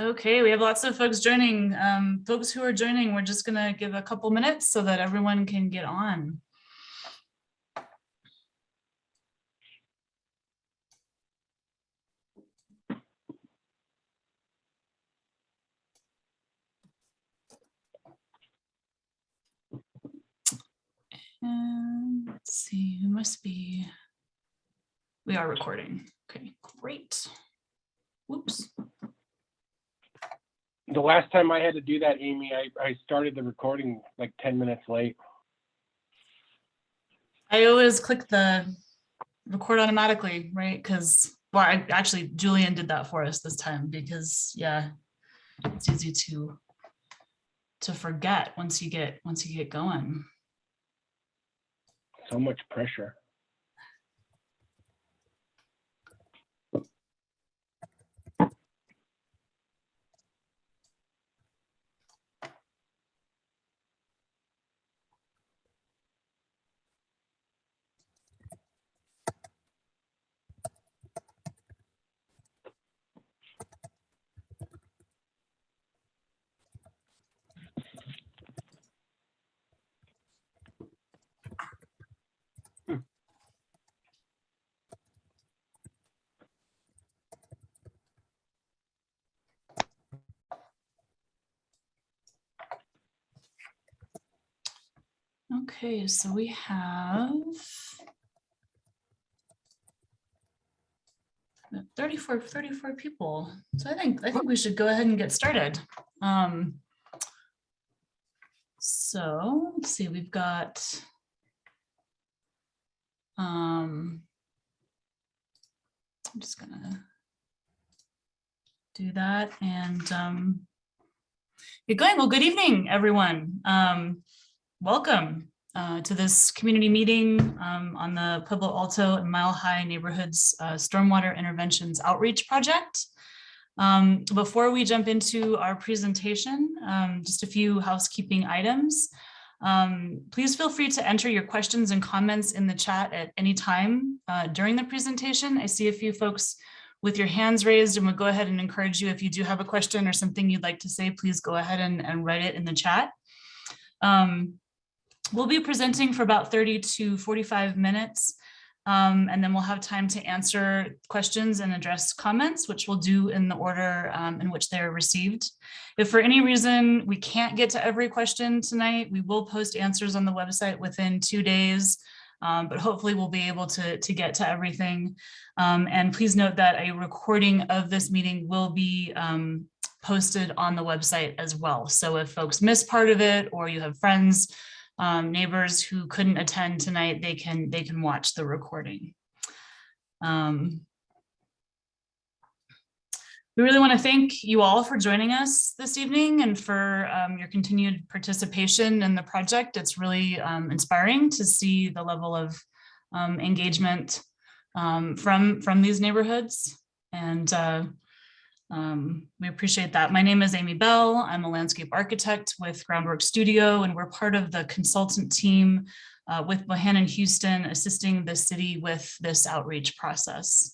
Okay, we have lots of folks joining. Folks who are joining, we're just gonna give a couple minutes so that everyone can get on. And let's see, who must be, we are recording. Okay, great. Whoops. The last time I had to do that, Amy, I started the recording like 10 minutes late. I always click the record automatically, right? Because, well, actually Julian did that for us this time because, yeah, it's easy to forget once you get going. So much pressure. Okay, so we have 34 people. So I think we should go ahead and get started. So let's see, we've got I'm just gonna do that and get going. Well, good evening, everyone. Welcome to this community meeting on the Pueblo Alto and Mile High Neighborhoods Stormwater Interventions Outreach Project. Before we jump into our presentation, just a few housekeeping items. Please feel free to enter your questions and comments in the chat at any time during the presentation. I see a few folks with your hands raised and would go ahead and encourage you, if you do have a question or something you'd like to say, please go ahead and write it in the chat. We'll be presenting for about 30 to 45 minutes, and then we'll have time to answer questions and address comments, which we'll do in the order in which they're received. If for any reason we can't get to every question tonight, we will post answers on the website within 2 days, but hopefully we'll be able to get to everything. And please note that a recording of this meeting will be posted on the website as well. So if folks miss part of it, or you have friends, neighbors who couldn't attend tonight, they can watch the recording. We really want to thank you all for joining us this evening and for your continued participation in the project. It's really inspiring to see the level of engagement from these neighborhoods, and we appreciate that. My name is Amy Bell. I'm a landscape architect with Groundwork Studio, and we're part of the consultant team with Bohannon Houston, assisting the city with this outreach process.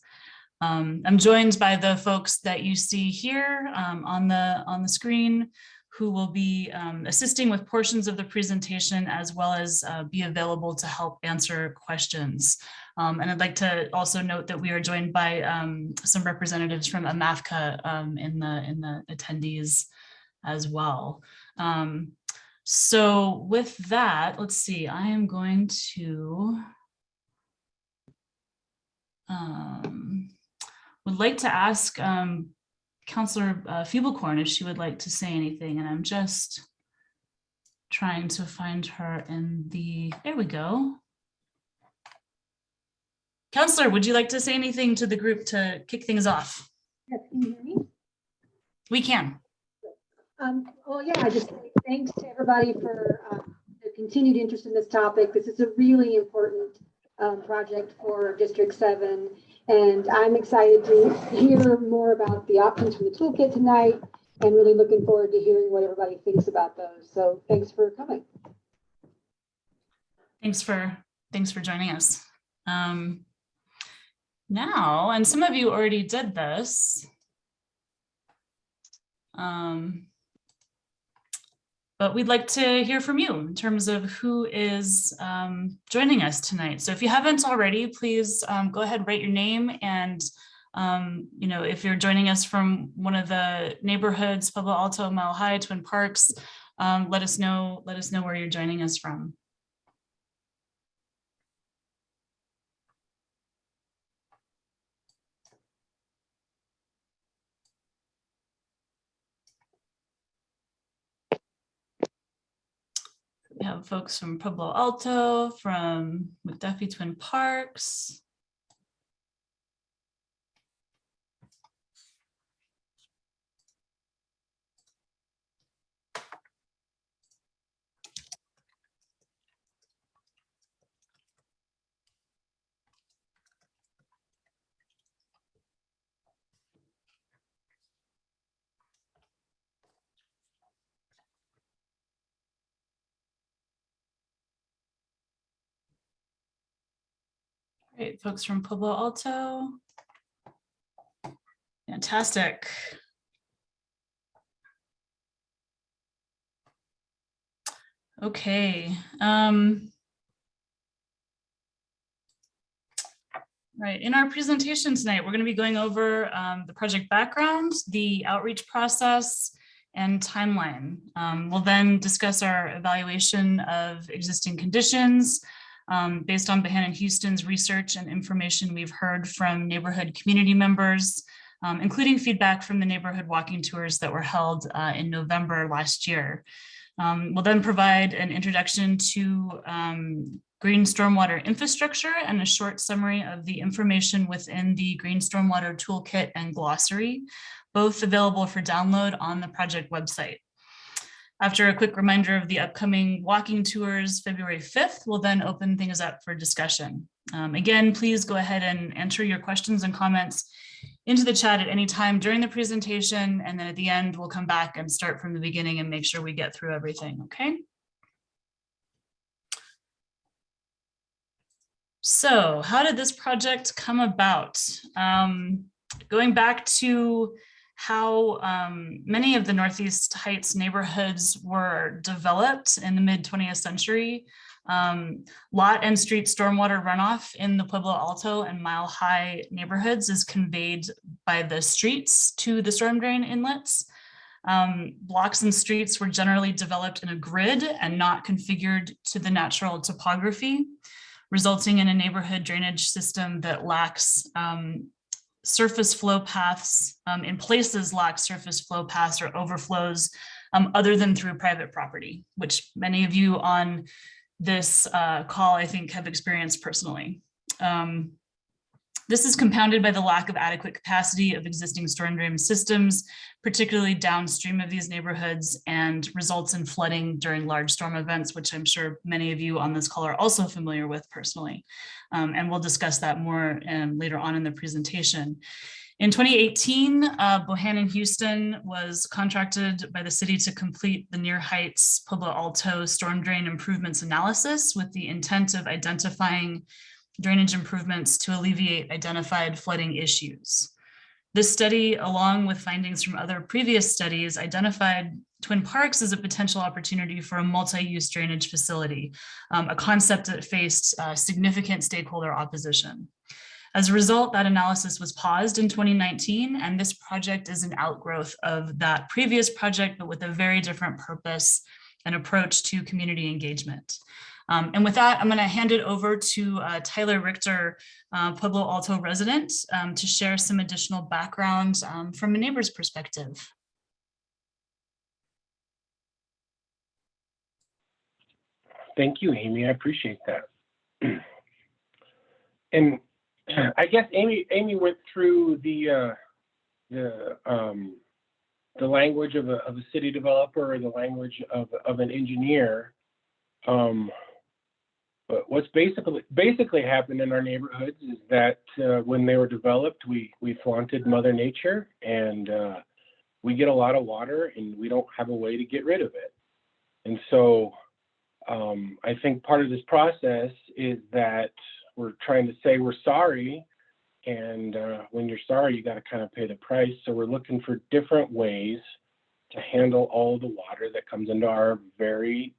I'm joined by the folks that you see here on the screen, who will be assisting with portions of the presentation, as well as be available to help answer questions. And I'd like to also note that we are joined by some representatives from AMAFCA in the attendees as well. So with that, let's see, I am going to would like to ask Councillor Feeblecorn if she would like to say anything, and I'm just trying to find her in the, there we go. Councillor, would you like to say anything to the group to kick things off? Yes, can you hear me? We can. Well, yeah, I just say thanks to everybody for the continued interest in this topic. This is a really important project for District 7, and I'm excited to hear more about the options from the toolkit tonight, and really looking forward to hearing what everybody thinks about those. So thanks for coming. Thanks for joining us. Now, and some of you already did this, But we'd like to hear from you in terms of who is joining us tonight. So if you haven't already, please go ahead and write your name, and you know, if you're joining us from one of the neighborhoods, Pueblo Alto, Mile High, Twin Parks, let us know where you're joining us from. We have folks from Pueblo Alto, from McDuffie Twin Parks. Great, folks from Pueblo Alto. Fantastic. Okay. Right, in our presentation tonight, we're going to be going over the project background, the outreach process, and timeline. We'll then discuss our evaluation of existing conditions based on Bohannon Houston's research and information we've heard from neighborhood community members, including feedback from the neighborhood walking tours that were held in November last year. We'll then provide an introduction to green stormwater infrastructure and a short summary of the information within the Green Stormwater Toolkit and Glossary, both available for download on the project website. After a quick reminder of the upcoming walking tours, February 5th, we'll then open things up for discussion. Again, please go ahead and enter your questions and comments into the chat at any time during the presentation, and then at the end, we'll come back and start from the beginning and make sure we get through everything, okay? So how did this project come about? Going back to how many of the Northeast Heights neighborhoods were developed in the mid-20th century, lot and street stormwater runoff in the Pueblo Alto and Mile High neighborhoods is conveyed by the streets to the storm drain inlets. Blocks and streets were generally developed in a grid and not configured to the natural topography, resulting in a neighborhood drainage system that lacks surface flow paths, in places lacks surface flow paths or overflows other than through private property, which many of you on this call, I think, have experienced personally. This is compounded by the lack of adequate capacity of existing storm drain systems, particularly downstream of these neighborhoods, and results in flooding during large storm events, which I'm sure many of you on this call are also familiar with personally. And we'll discuss that more later on in the presentation. In 2018, Bohannon Houston was contracted by the city to complete the Near Heights Pueblo Alto storm drain improvements analysis with the intent of identifying drainage improvements to alleviate identified flooding issues. This study, along with findings from other previous studies, identified Twin Parks as a potential opportunity for a multi-use drainage facility, a concept that faced significant stakeholder opposition. As a result, that analysis was paused in 2019, and this project is an outgrowth of that previous project, but with a very different purpose and approach to community engagement. And with that, I'm going to hand it over to Tyler Richter, Pueblo Alto resident, to share some additional background from a neighbor's perspective. Thank you, Amy. I appreciate that. And I guess Amy went through the language of a city developer or the language of an engineer. But what's basically happened in our neighborhoods is that when they were developed, we flaunted Mother Nature, and we get a lot of water and we don't have a way to get rid of it. And so I think part of this process is that we're trying to say we're sorry, and when you're sorry, you got to kind of pay the price. So we're looking for different ways to handle all the water that comes into our very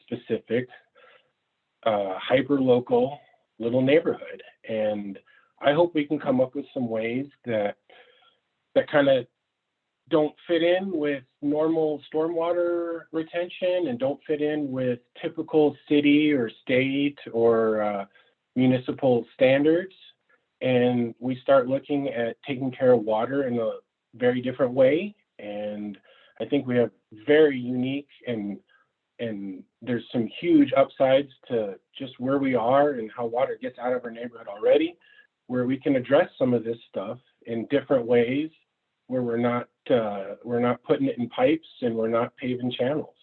specific, hyper-local little neighborhood. And I hope we can come up with some ways that kind of don't fit in with normal stormwater retention and don't fit in with typical city or state or municipal standards. And we start looking at taking care of water in a very different way. And I think we have very unique and there's some huge upsides to just where we are and how water gets out of our neighborhood already, where we can address some of this stuff in different ways, where we're not putting it in pipes and we're not paving channels.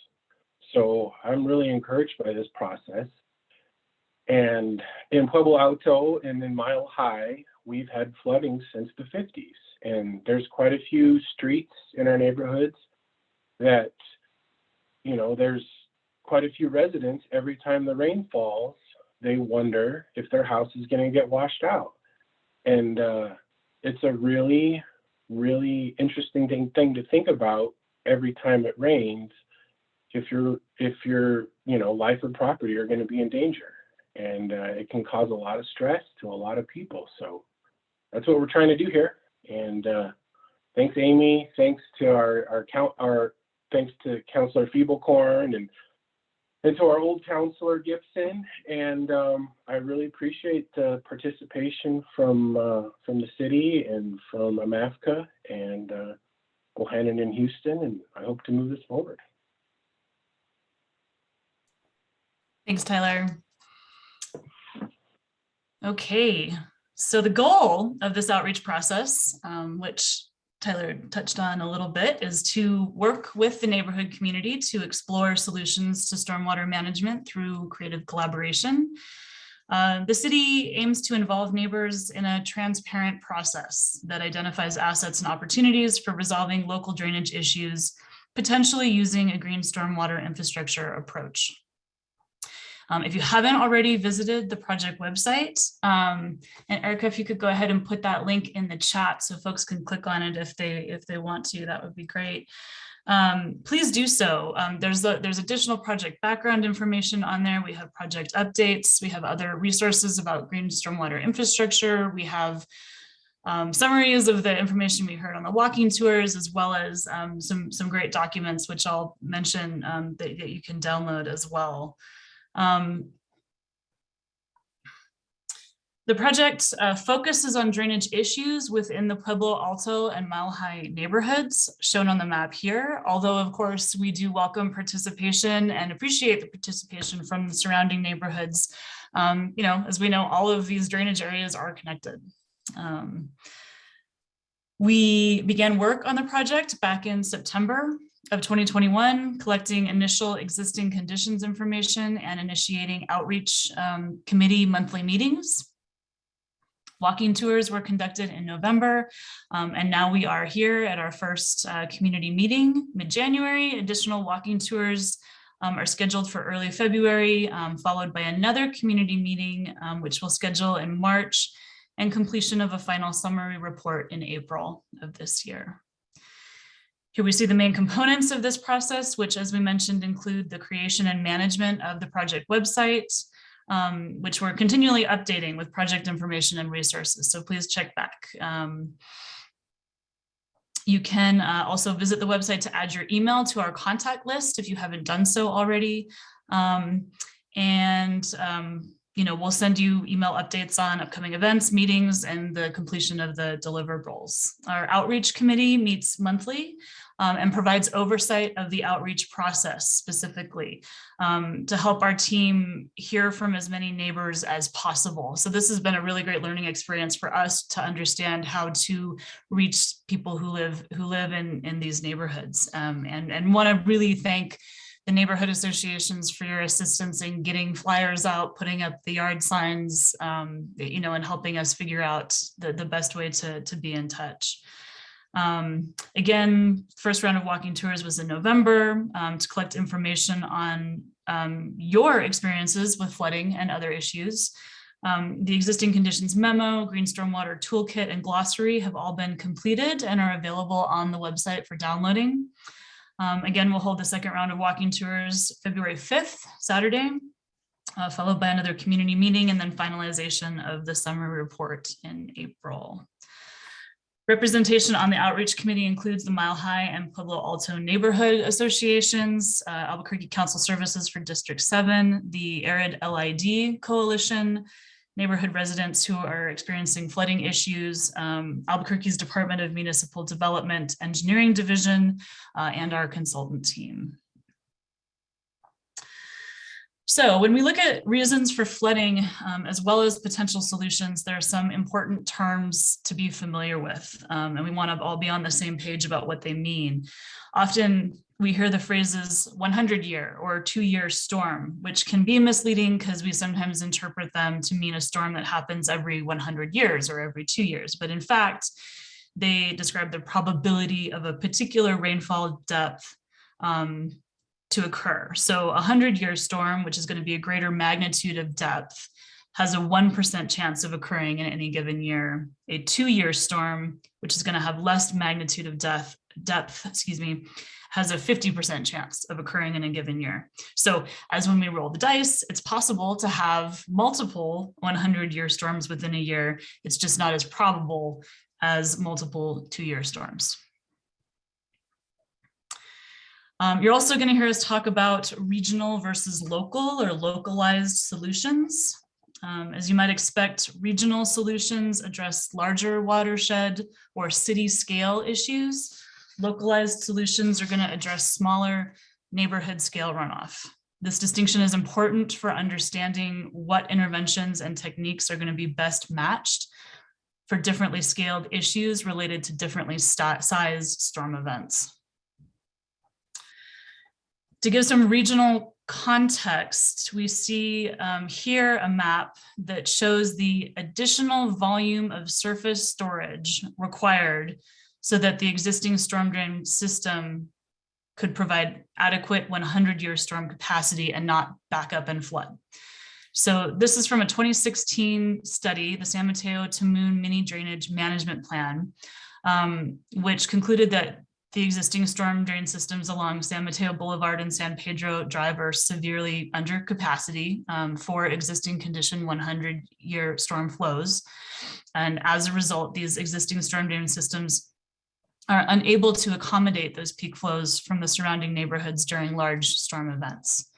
So I'm really encouraged by this process. And in Pueblo Alto and in Mile High, we've had flooding since the 50s. And there's quite a few streets in our neighborhoods that, you know, there's quite a few residents, every time the rain falls, they wonder if their house is going to get washed out. And it's a really, really interesting thing to think about every time it rains, if your you know, life or property are going to be in danger. And it can cause a lot of stress to a lot of people. So that's what we're trying to do here. And thanks, Amy. Thanks to thanks to Councilor Feeblecorn and to our old councilor Gibson. And I really appreciate the participation from the city and from AMAFCA and Bohannon and Houston. And I hope to move this forward. Thanks, Tyler. Okay, so the goal of this outreach process, which Tyler touched on a little bit, is to work with the neighborhood community to explore solutions to stormwater management through creative collaboration. The city aims to involve neighbors in a transparent process that identifies assets and opportunities for resolving local drainage issues, potentially using a green stormwater infrastructure approach. If you haven't already visited the project website, and Erica, if you could go ahead and put that link in the chat so folks can click on it if they want to, that would be great. Please do so. There's additional project background information on there. We have project updates. We have other resources about green stormwater infrastructure. We have summaries of the information we heard on the walking tours, as well as some great documents, which I'll mention that you can download as well. The project focuses on drainage issues within the Pueblo Alto and Mile High neighborhoods shown on the map here, although of course we do welcome participation and appreciate the participation from the surrounding neighborhoods. You know, as we know, all of these drainage areas are connected. We began work on the project back in September of 2021, collecting initial existing conditions information and initiating outreach committee monthly meetings. Walking tours were conducted in November, and now we are here at our first community meeting mid-January. Additional walking tours are scheduled for early February, followed by another community meeting, which we'll schedule in March, and completion of a final summary report in April of this year. Here we see the main components of this process, which, as we mentioned, include the creation and management of the project website, which we're continually updating with project information and resources. So please check back. You can also visit the website to add your email to our contact list if you haven't done so already. You know, we'll send you email updates on upcoming events, meetings, and the completion of the deliverables. Our outreach committee meets monthly and provides oversight of the outreach process specifically to help our team hear from as many neighbors as possible. So this has been a really great learning experience for us to understand how to reach people who live in these neighborhoods, and want to really thank the neighborhood associations for your assistance in getting flyers out, putting up the yard signs, you know, and helping us figure out the best way to be in touch. Again, first round of walking tours was in November to collect information on your experiences with flooding and other issues. The existing conditions memo, green stormwater toolkit, and glossary have all been completed and are available on the website for downloading. Again, we'll hold the second round of walking tours February 5th, Saturday, followed by another community meeting and then finalization of the summary report in April. Representation on the outreach committee includes the Mile High and Pueblo Alto neighborhood associations, Albuquerque Council Services for District 7, the Arid LID Coalition, neighborhood residents who are experiencing flooding issues, Albuquerque's Department of Municipal Development Engineering Division, and our consultant team. So when we look at reasons for flooding, as well as potential solutions, there are some important terms to be familiar with, and we want to all be on the same page about what they mean. Often we hear the phrases 100-year or 2-year storm, which can be misleading because we sometimes interpret them to mean a storm that happens every 100 years or every 2 years. But in fact, they describe the probability of a particular rainfall depth to occur. So a 100-year storm, which is going to be a greater magnitude of depth, has a 1% chance of occurring in any given year. A 2-year storm, which is going to have less magnitude of depth, has a 50% chance of occurring in a given year. So as when we roll the dice, it's possible to have multiple 100-year storms within a year. It's just not as probable as multiple 2-year storms. You're also going to hear us talk about regional versus local or localized solutions. As you might expect, regional solutions address larger watershed or city scale issues. Localized solutions are going to address smaller neighborhood scale runoff. This distinction is important for understanding what interventions and techniques are going to be best matched for differently scaled issues related to differently sized storm events. To give some regional context, we see here a map that shows the additional volume of surface storage required so that the existing storm drain system could provide adequate 100-year storm capacity and not back up and flood. So this is from a 2016 study, the San Mateo to Moon Mini Drainage Management Plan, which concluded that the existing storm drain systems along San Mateo Boulevard and San Pedro Drive are severely under capacity for existing condition 100-year storm flows. And as a result, these existing storm drain systems are unable to accommodate those peak flows from the surrounding neighborhoods during large storm events.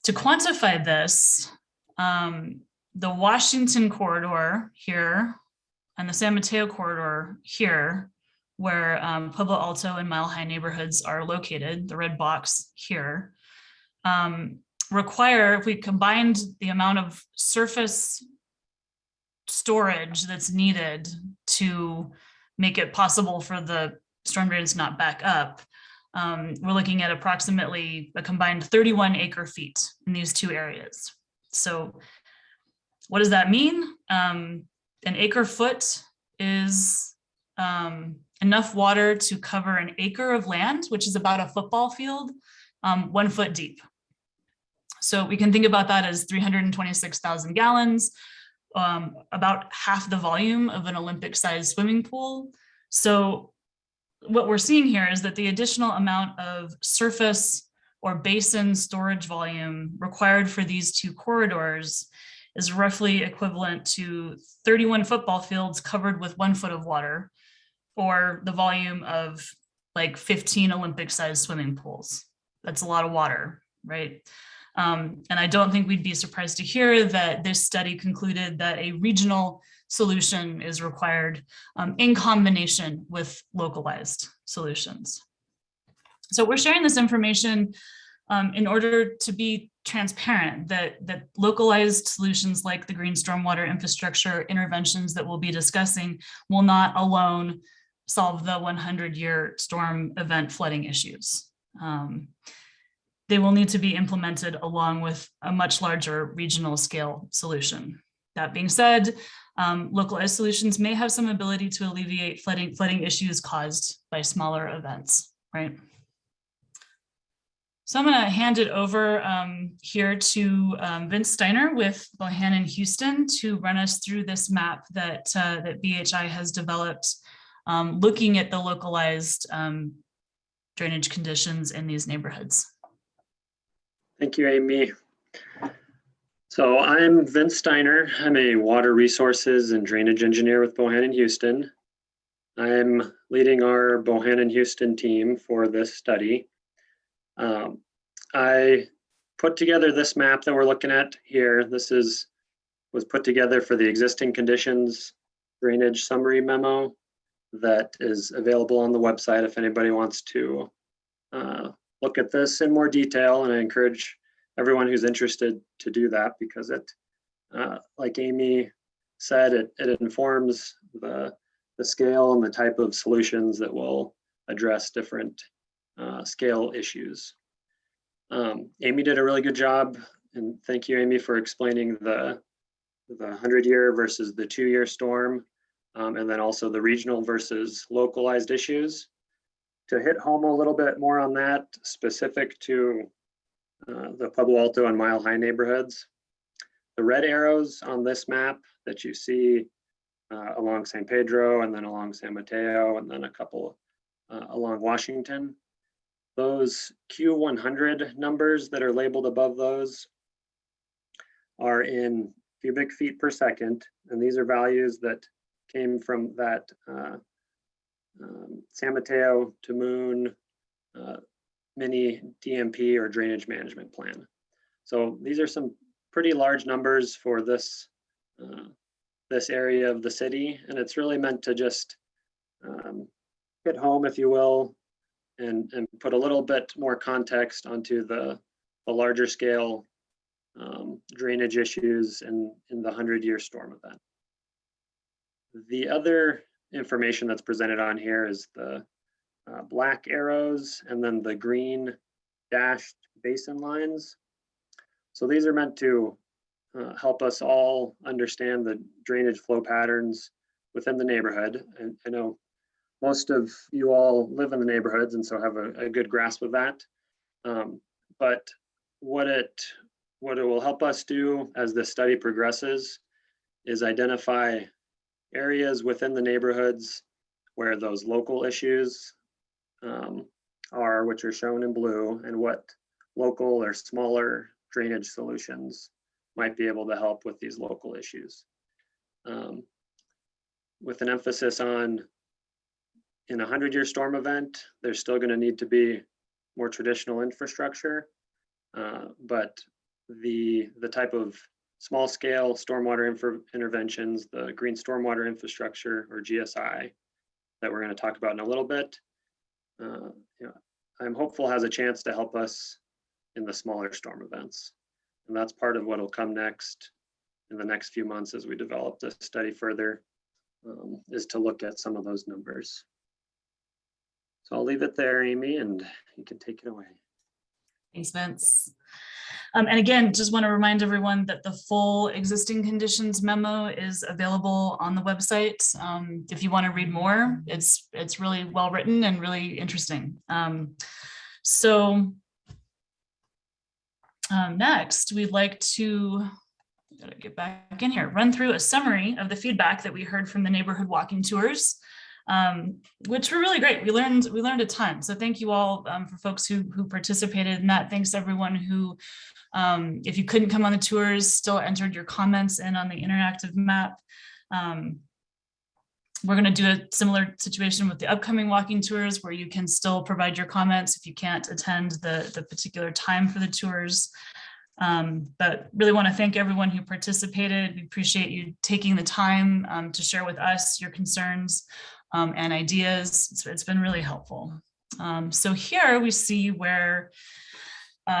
To quantify this, the Washington corridor here and the San Mateo corridor here, where Pueblo Alto and Mile High neighborhoods are located, the red box here, require, if we combined the amount of surface storage that's needed to make it possible for the storm drains to not back up, we're looking at approximately a combined 31 acre feet in these two areas. So what does that mean? An acre foot is enough water to cover an acre of land, which is about a football field, 1 foot deep. So we can think about that as 326,000 gallons, about half the volume of an Olympic-sized swimming pool. So what we're seeing here is that the additional amount of surface or basin storage volume required for these two corridors is roughly equivalent to 31 football fields covered with 1 foot of water, or the volume of like 15 Olympic-sized swimming pools. That's a lot of water, right? And I don't think we'd be surprised to hear that this study concluded that a regional solution is required in combination with localized solutions. So we're sharing this information in order to be transparent that localized solutions like the green stormwater infrastructure interventions that we'll be discussing will not alone solve the 100-year storm event flooding issues. They will need to be implemented along with a much larger regional scale solution. That being said, localized solutions may have some ability to alleviate flooding issues caused by smaller events, right? So I'm going to hand it over here to Vince Steiner with Bohannon Houston to run us through this map that BHI has developed, looking at the localized drainage conditions in these neighborhoods. Thank you, Amy. So I'm Vince Steiner. I'm a water resources and drainage engineer with Bohannon Houston. I'm leading our Bohannon Houston team for this study. I put together this map that we're looking at here. This was put together for the existing conditions drainage summary memo that is available on the website if anybody wants to look at this in more detail. And I encourage everyone who's interested to do that, because it, like Amy said, it informs the scale and the type of solutions that will address different scale issues. Amy did a really good job, and thank you, Amy, for explaining the 100-year versus the 2-year storm, and then also the regional versus localized issues. To hit home a little bit more on that, specific to the Pueblo Alto and Mile High neighborhoods, the red arrows on this map that you see along San Pedro and then along San Mateo and then a couple along Washington, those Q100 numbers that are labeled above those are in cubic feet per second. And these are values that came from that San Mateo to Moon mini DMP or drainage management plan. So these are some pretty large numbers for this this area of the city, and it's really meant to just hit home, if you will, and put a little bit more context onto the larger scale drainage issues in the 100-year storm event. The other information that's presented on here is the black arrows and then the green dashed basin lines. So these are meant to help us all understand the drainage flow patterns within the neighborhood. And I know most of you all live in the neighborhoods and so have a good grasp of that. But what it will help us do as the study progresses is identify areas within the neighborhoods where those local issues are, which are shown in blue, and what local or smaller drainage solutions might be able to help with these local issues. With an emphasis on, in a 100-year storm event, there's still going to need to be more traditional infrastructure, but the type of small scale stormwater interventions, the green stormwater infrastructure or GSI that we're going to talk about in a little bit, I'm hopeful has a chance to help us in the smaller storm events. And that's part of what will come next in the next few months as we develop this study further, is to look at some of those numbers. So I'll leave it there, Amy, and you can take it away. Thanks, Vince. And again, just want to remind everyone that the full existing conditions memo is available on the website. If you want to read more, it's really well written and really interesting. Next, we'd like to get back in here, run through a summary of the feedback that we heard from the neighborhood walking tours, which were really great. We learned a ton. So thank you all for folks who participated in that. Thanks to everyone who, if you couldn't come on the tours, still entered your comments in on the interactive map. We're going to do a similar situation with the upcoming walking tours where you can still provide your comments if you can't attend the particular time for the tours. But really want to thank everyone who participated. We appreciate you taking the time to share with us your concerns and ideas. It's been really helpful. So here we see where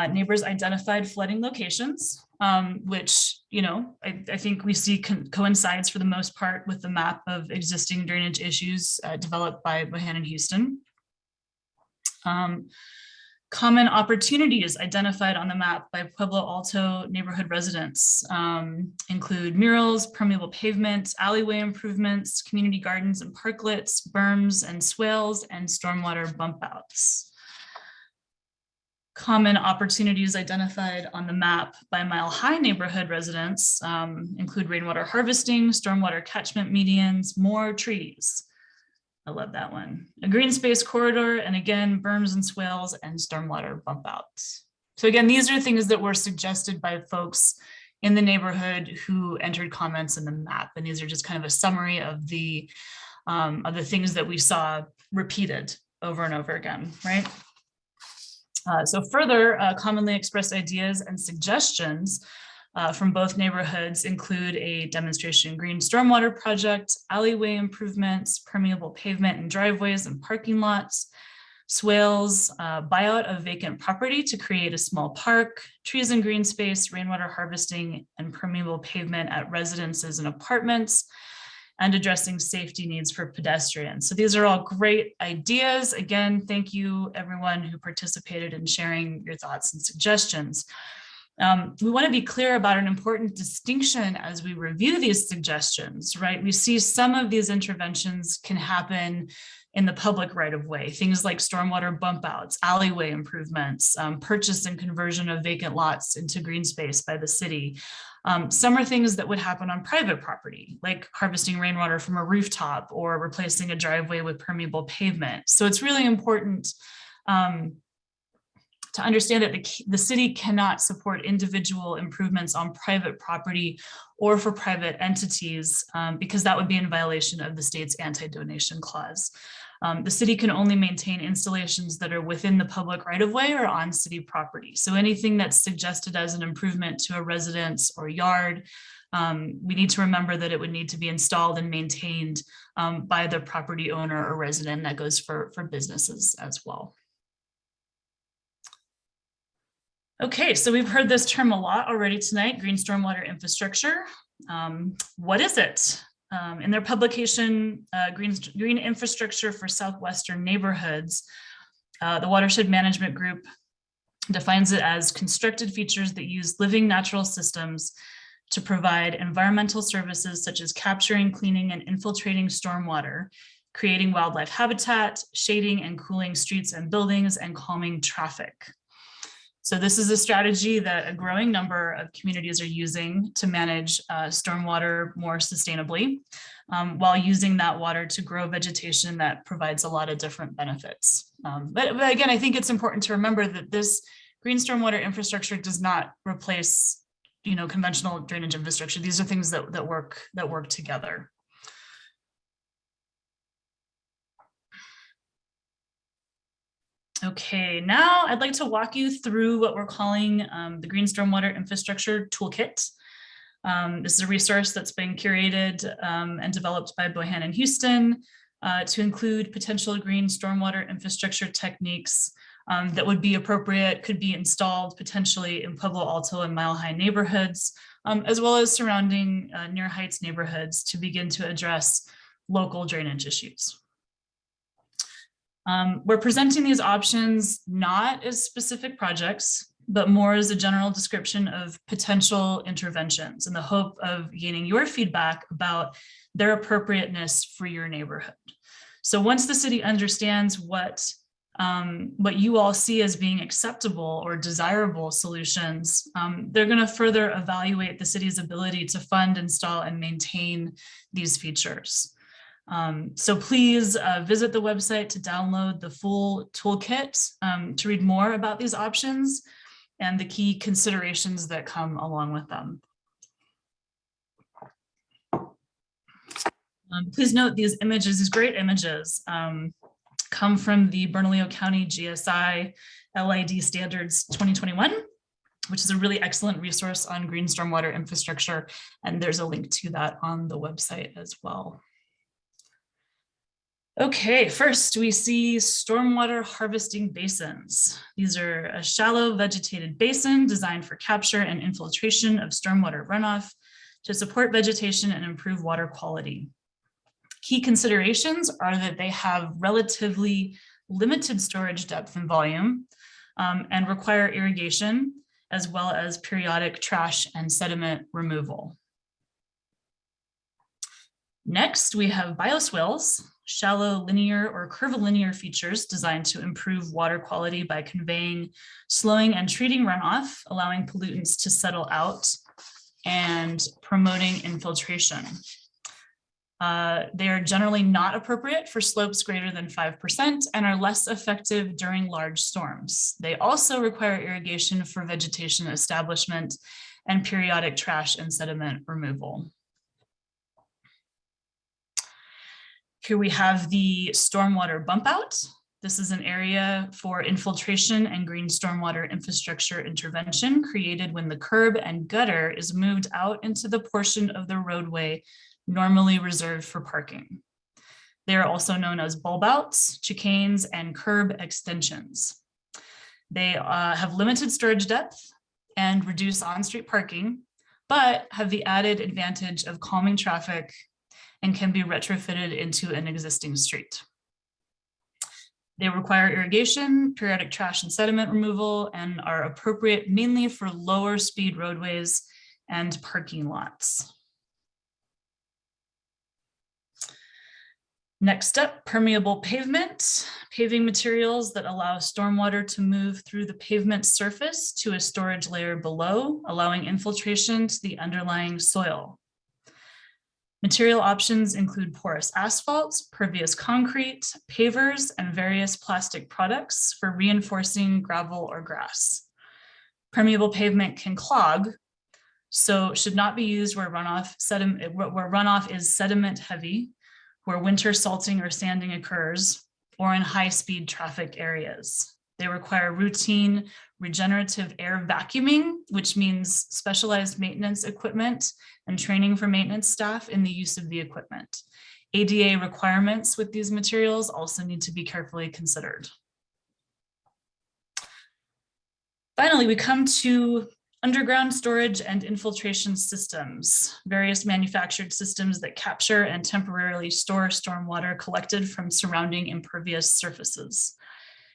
neighbors identified flooding locations, which, I think we see coincides for the most part with the map of existing drainage issues developed by Bohannon Houston. Common opportunities identified on the map by Pueblo Alto neighborhood residents include murals, permeable pavement, alleyway improvements, community gardens and parklets, berms and swales, and stormwater bump outs. Common opportunities identified on the map by Mile High neighborhood residents include rainwater harvesting, stormwater catchment medians, more trees, I love that one. A green space corridor, and again, berms and swales and stormwater bump outs. So again, these are things that were suggested by folks in the neighborhood who entered comments in the map. And these are just kind of a summary of the things that we saw repeated over and over again, right? So further commonly expressed ideas and suggestions from both neighborhoods include a demonstration green stormwater project, alleyway improvements, permeable pavement and driveways and parking lots, swales, buyout of vacant property to create a small park, trees and green space, rainwater harvesting and permeable pavement at residences and apartments, and addressing safety needs for pedestrians. So these are all great ideas. Again, thank you everyone who participated in sharing your thoughts and suggestions. We want to be clear about an important distinction as we review these suggestions, right? We see some of these interventions can happen in the public right of way, things like stormwater bump outs, alleyway improvements, purchase and conversion of vacant lots into green space by the city. Some are things that would happen on private property, like harvesting rainwater from a rooftop or replacing a driveway with permeable pavement. So it's really important to understand that the city cannot support individual improvements on private property or for private entities because that would be in violation of the state's anti-donation clause. The city can only maintain installations that are within the public right-of-way or on city property. So anything that's suggested as an improvement to a residence or yard, we need to remember that it would need to be installed and maintained by the property owner or resident. That goes for businesses as well. Okay, so we've heard this term a lot already tonight, green stormwater infrastructure. What is it? In their publication, Green Infrastructure for Southwestern Neighborhoods, the Watershed Management Group defines it as constructed features that use living natural systems to provide environmental services such as capturing, cleaning, and infiltrating stormwater, creating wildlife habitat, shading and cooling streets and buildings, and calming traffic. So this is a strategy that a growing number of communities are using to manage stormwater more sustainably, while using that water to grow vegetation that provides a lot of different benefits. But again, I think it's important to remember that this green stormwater infrastructure does not replace, conventional drainage infrastructure. These are things that work together. Okay, now I'd like to walk you through what we're calling the Green Stormwater Infrastructure Toolkit. This is a resource that's been curated and developed by Bohannon Houston to include potential green stormwater infrastructure techniques that would be appropriate, could be installed potentially in Pueblo Alto and Mile High neighborhoods, as well as surrounding near Heights neighborhoods to begin to address local drainage issues. We're presenting these options not as specific projects, but more as a general description of potential interventions in the hope of gaining your feedback about their appropriateness for your neighborhood. So once the city understands what you all see as being acceptable or desirable solutions, they're going to further evaluate the city's ability to fund, install, and maintain these features. So please visit the website to download the full toolkit to read more about these options and the key considerations that come along with them. Please note these images, these great images, come from the Bernalillo County GSI LID Standards 2021, which is a really excellent resource on green stormwater infrastructure. And there's a link to that on the website as well. Okay, first we see stormwater harvesting basins. These are a shallow vegetated basin designed for capture and infiltration of stormwater runoff to support vegetation and improve water quality. Key considerations are that they have relatively limited storage depth and volume and require irrigation, as well as periodic trash and sediment removal. Next, we have bioswells, shallow linear or curvilinear features designed to improve water quality by conveying, slowing, and treating runoff, allowing pollutants to settle out and promoting infiltration. They are generally not appropriate for slopes greater than 5% and are less effective during large storms. They also require irrigation for vegetation establishment and periodic trash and sediment removal. Here we have the stormwater bump out. This is an area for infiltration and green stormwater infrastructure intervention created when the curb and gutter is moved out into the portion of the roadway normally reserved for parking. They are also known as bulb outs, chicanes, and curb extensions. They have limited storage depth and reduce on-street parking, but have the added advantage of calming traffic and can be retrofitted into an existing street. They require irrigation, periodic trash and sediment removal, and are appropriate mainly for lower speed roadways and parking lots. Next up, permeable pavement, paving materials that allow stormwater to move through the pavement surface to a storage layer below, allowing infiltration to the underlying soil. Material options include porous asphalt, pervious concrete, pavers, and various plastic products for reinforcing gravel or grass. Permeable pavement can clog, so should not be used where runoff is sediment heavy, where winter salting or sanding occurs, or in high-speed traffic areas. They require routine regenerative air vacuuming, which means specialized maintenance equipment and training for maintenance staff in the use of the equipment. ADA requirements with these materials also need to be carefully considered. Finally, we come to underground storage and infiltration systems, various manufactured systems that capture and temporarily store stormwater collected from surrounding impervious surfaces.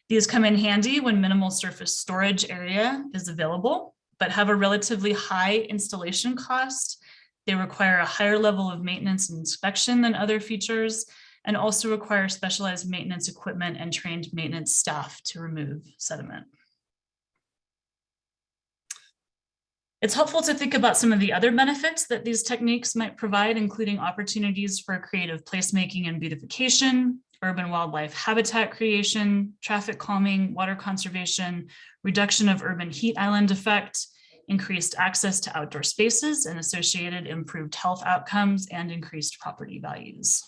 These come in handy when minimal surface storage area is available, but have a relatively high installation cost. They require a higher level of maintenance and inspection than other features, and also require specialized maintenance equipment and trained maintenance staff to remove sediment. It's helpful to think about some of the other benefits that these techniques might provide, including opportunities for creative placemaking and beautification, urban wildlife habitat creation, traffic calming, water conservation, reduction of urban heat island effect, increased access to outdoor spaces and associated improved health outcomes, and increased property values.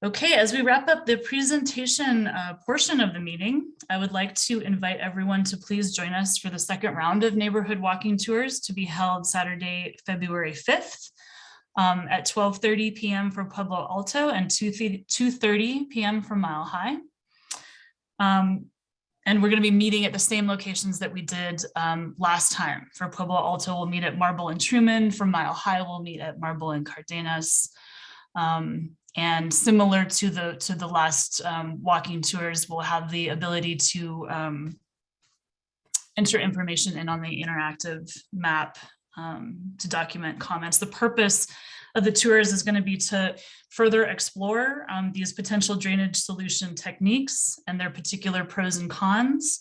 Okay, as we wrap up the presentation portion of the meeting, I would like to invite everyone to please join us for the second round of neighborhood walking tours to be held Saturday, February 5th at 12:30 p.m. for Pueblo Alto and 2:30 p.m. for Mile High. And we're going to be meeting at the same locations that we did last time. For Pueblo Alto, we'll meet at Marble and Truman. For Mile High, we'll meet at Marble and Cardenas. And similar to the last walking tours, we'll have the ability to enter information in on the interactive map to document comments. The purpose of the tours is going to be to further explore these potential drainage solution techniques and their particular pros and cons,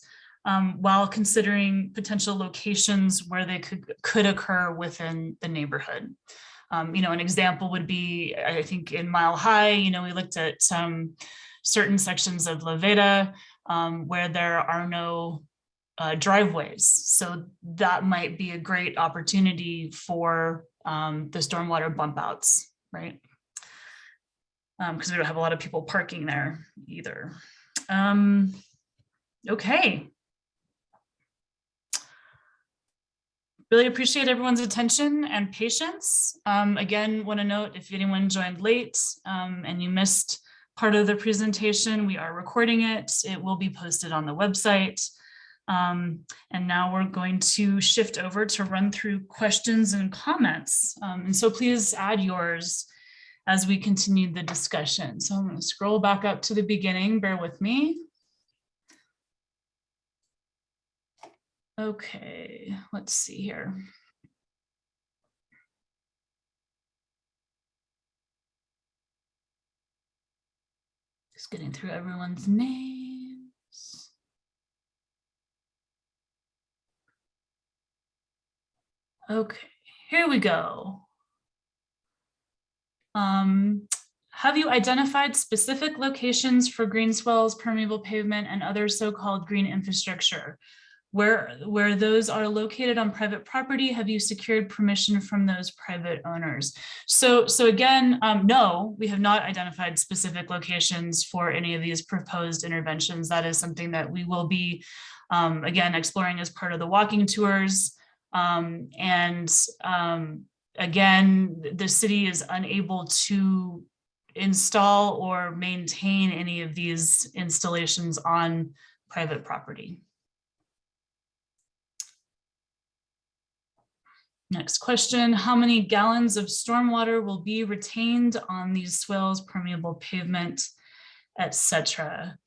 while considering potential locations where they could occur within the neighborhood. An example would be, I think in Mile High, we looked at some certain sections of La Veta where there are no driveways. So that might be a great opportunity for the stormwater bump outs, right? Because we don't have a lot of people parking there either. Okay. Really appreciate everyone's attention and patience. Again, want to note if anyone joined late and you missed part of the presentation, we are recording it. It will be posted on the website. And now we're going to shift over to run through questions and comments. And so please add yours as we continue the discussion. So I'm going to scroll back up to the beginning, bear with me. Okay, let's see here. Just getting through everyone's names. Okay, here we go. Have you identified specific locations for green swells, permeable pavement, and other so-called green infrastructure? Where those are located on private property, have you secured permission from those private owners? So again, no, we have not identified specific locations for any of these proposed interventions. That is something that we will be, again, exploring as part of the walking tours. Again, the city is unable to install or maintain any of these installations on private property. Next question, how many gallons of stormwater will be retained on these swells, permeable pavement, etc.?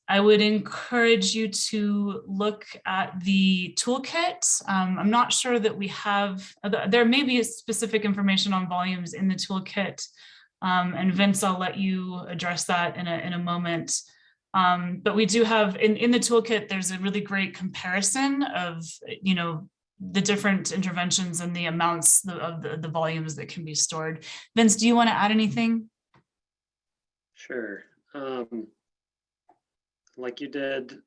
I would encourage you to look at the toolkit. I'm not sure that we have, there may be specific information on volumes in the toolkit. And Vince, I'll let you address that in a moment. But we do have, in the toolkit, there's a really great comparison of, the different interventions and the amounts of the volumes that can be stored. Vince, do you want to add anything? Sure. Like you did,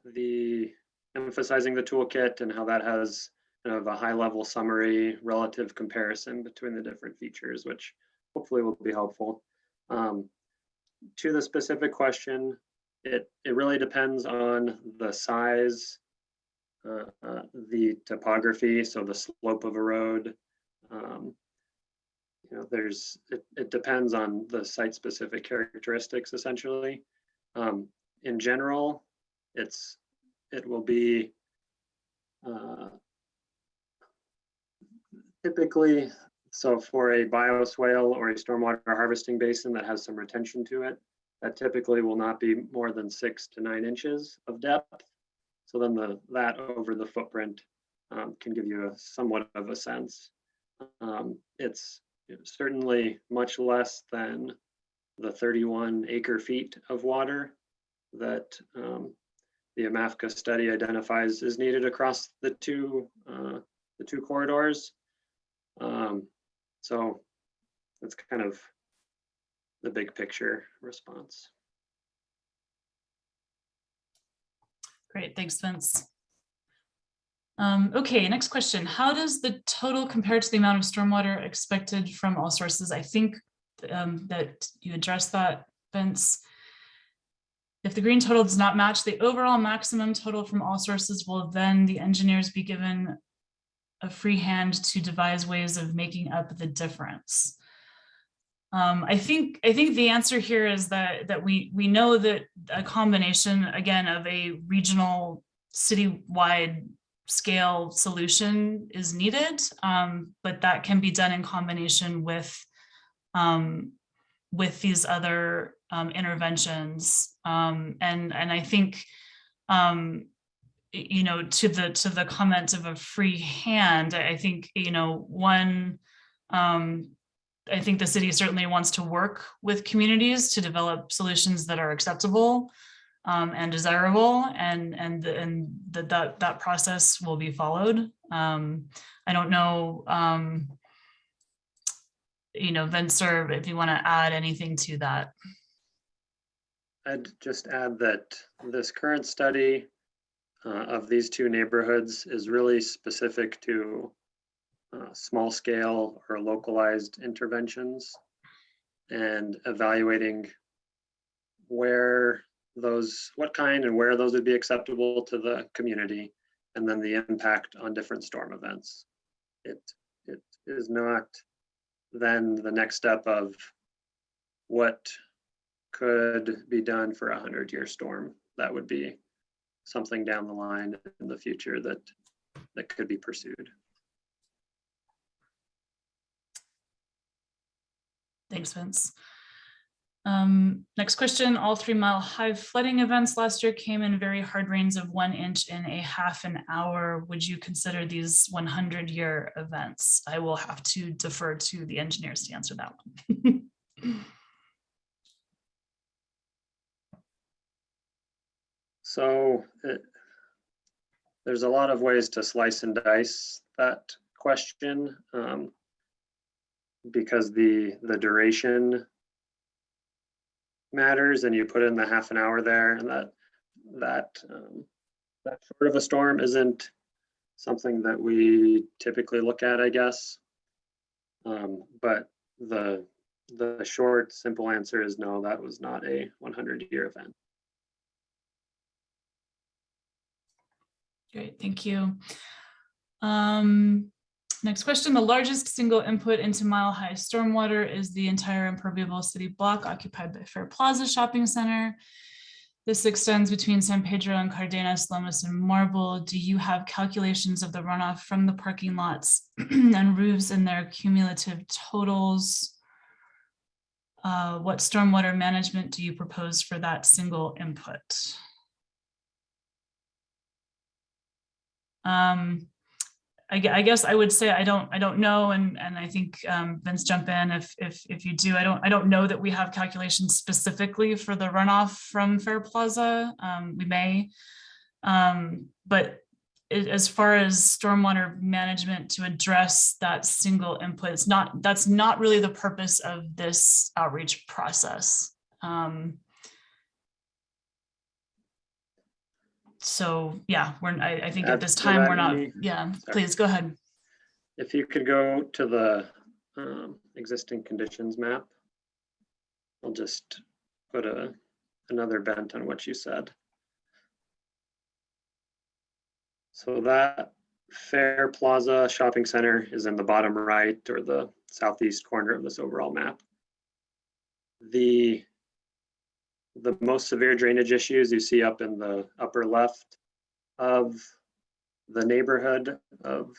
the emphasizing the toolkit and how that has kind of a high level summary relative comparison between the different features, which hopefully will be helpful. To the specific question, it really depends on the size, the topography, so the slope of a road. It depends on the site specific characteristics essentially. In general, it will be typically, so for a bioswale or a stormwater harvesting basin that has some retention to it, that typically will not be more than 6 to 9 inches of depth. So then that over the footprint can give you somewhat of a sense. It's certainly much less than the 31 acre feet of water that the AMAFCA study identifies is needed across the two corridors. So that's kind of the big picture response. Great, thanks, Vince. Okay, next question. How does the total compare to the amount of stormwater expected from all sources? I think that you addressed that, Vince. If the green total does not match the overall maximum total from all sources, will then the engineers be given a free hand to devise ways of making up the difference? I think the answer here is that we know that a combination, again, of a regional citywide scale solution is needed, but that can be done in combination with these other interventions. And I think, to the comment of a free hand, I think, I think the city certainly wants to work with communities to develop solutions that are acceptable and desirable, and that process will be followed. I don't know, Vince, or if you want to add anything to that. I'd just add that this current study of these two neighborhoods is really specific to small scale or localized interventions and evaluating what kind and where those would be acceptable to the community, and then the impact on different storm events. It is not then the next step of what could be done for a 100-year storm. That would be something down the line in the future that could be pursued. Thanks, Vince. Next question. All 3 Mile High flooding events last year came in very hard rains of 1 inch in a half an hour. Would you consider these 100-year events? I will have to defer to the engineers to answer that one. So there's a lot of ways to slice and dice that question because the duration matters, and you put in the half an hour there, and that sort of a storm isn't something that we typically look at, I guess. But the short, simple answer is no, that was not a 100-year event. Great, thank you. Next question, the largest single input into Mile High stormwater is the entire impermeable city block occupied by Fair Plaza Shopping Center. This extends between San Pedro and Cardenas, Lomas, and Marble. Do you have calculations of the runoff from the parking lots and roofs and their cumulative totals? What stormwater management do you propose for that single input? I guess I would say I don't know, and I think Vince, jump in if you do. I don't know that we have calculations specifically for the runoff from Fair Plaza. We may, but as far as stormwater management to address that single input, that's not really the purpose of this outreach process. So yeah, I think at this time we're not, yeah, please go ahead. If you could go to the existing conditions map, I'll just put another bent on what you said. So that Fair Plaza Shopping Center is in the bottom right or the southeast corner of this overall map. The most severe drainage issues you see up in the upper left of the neighborhood of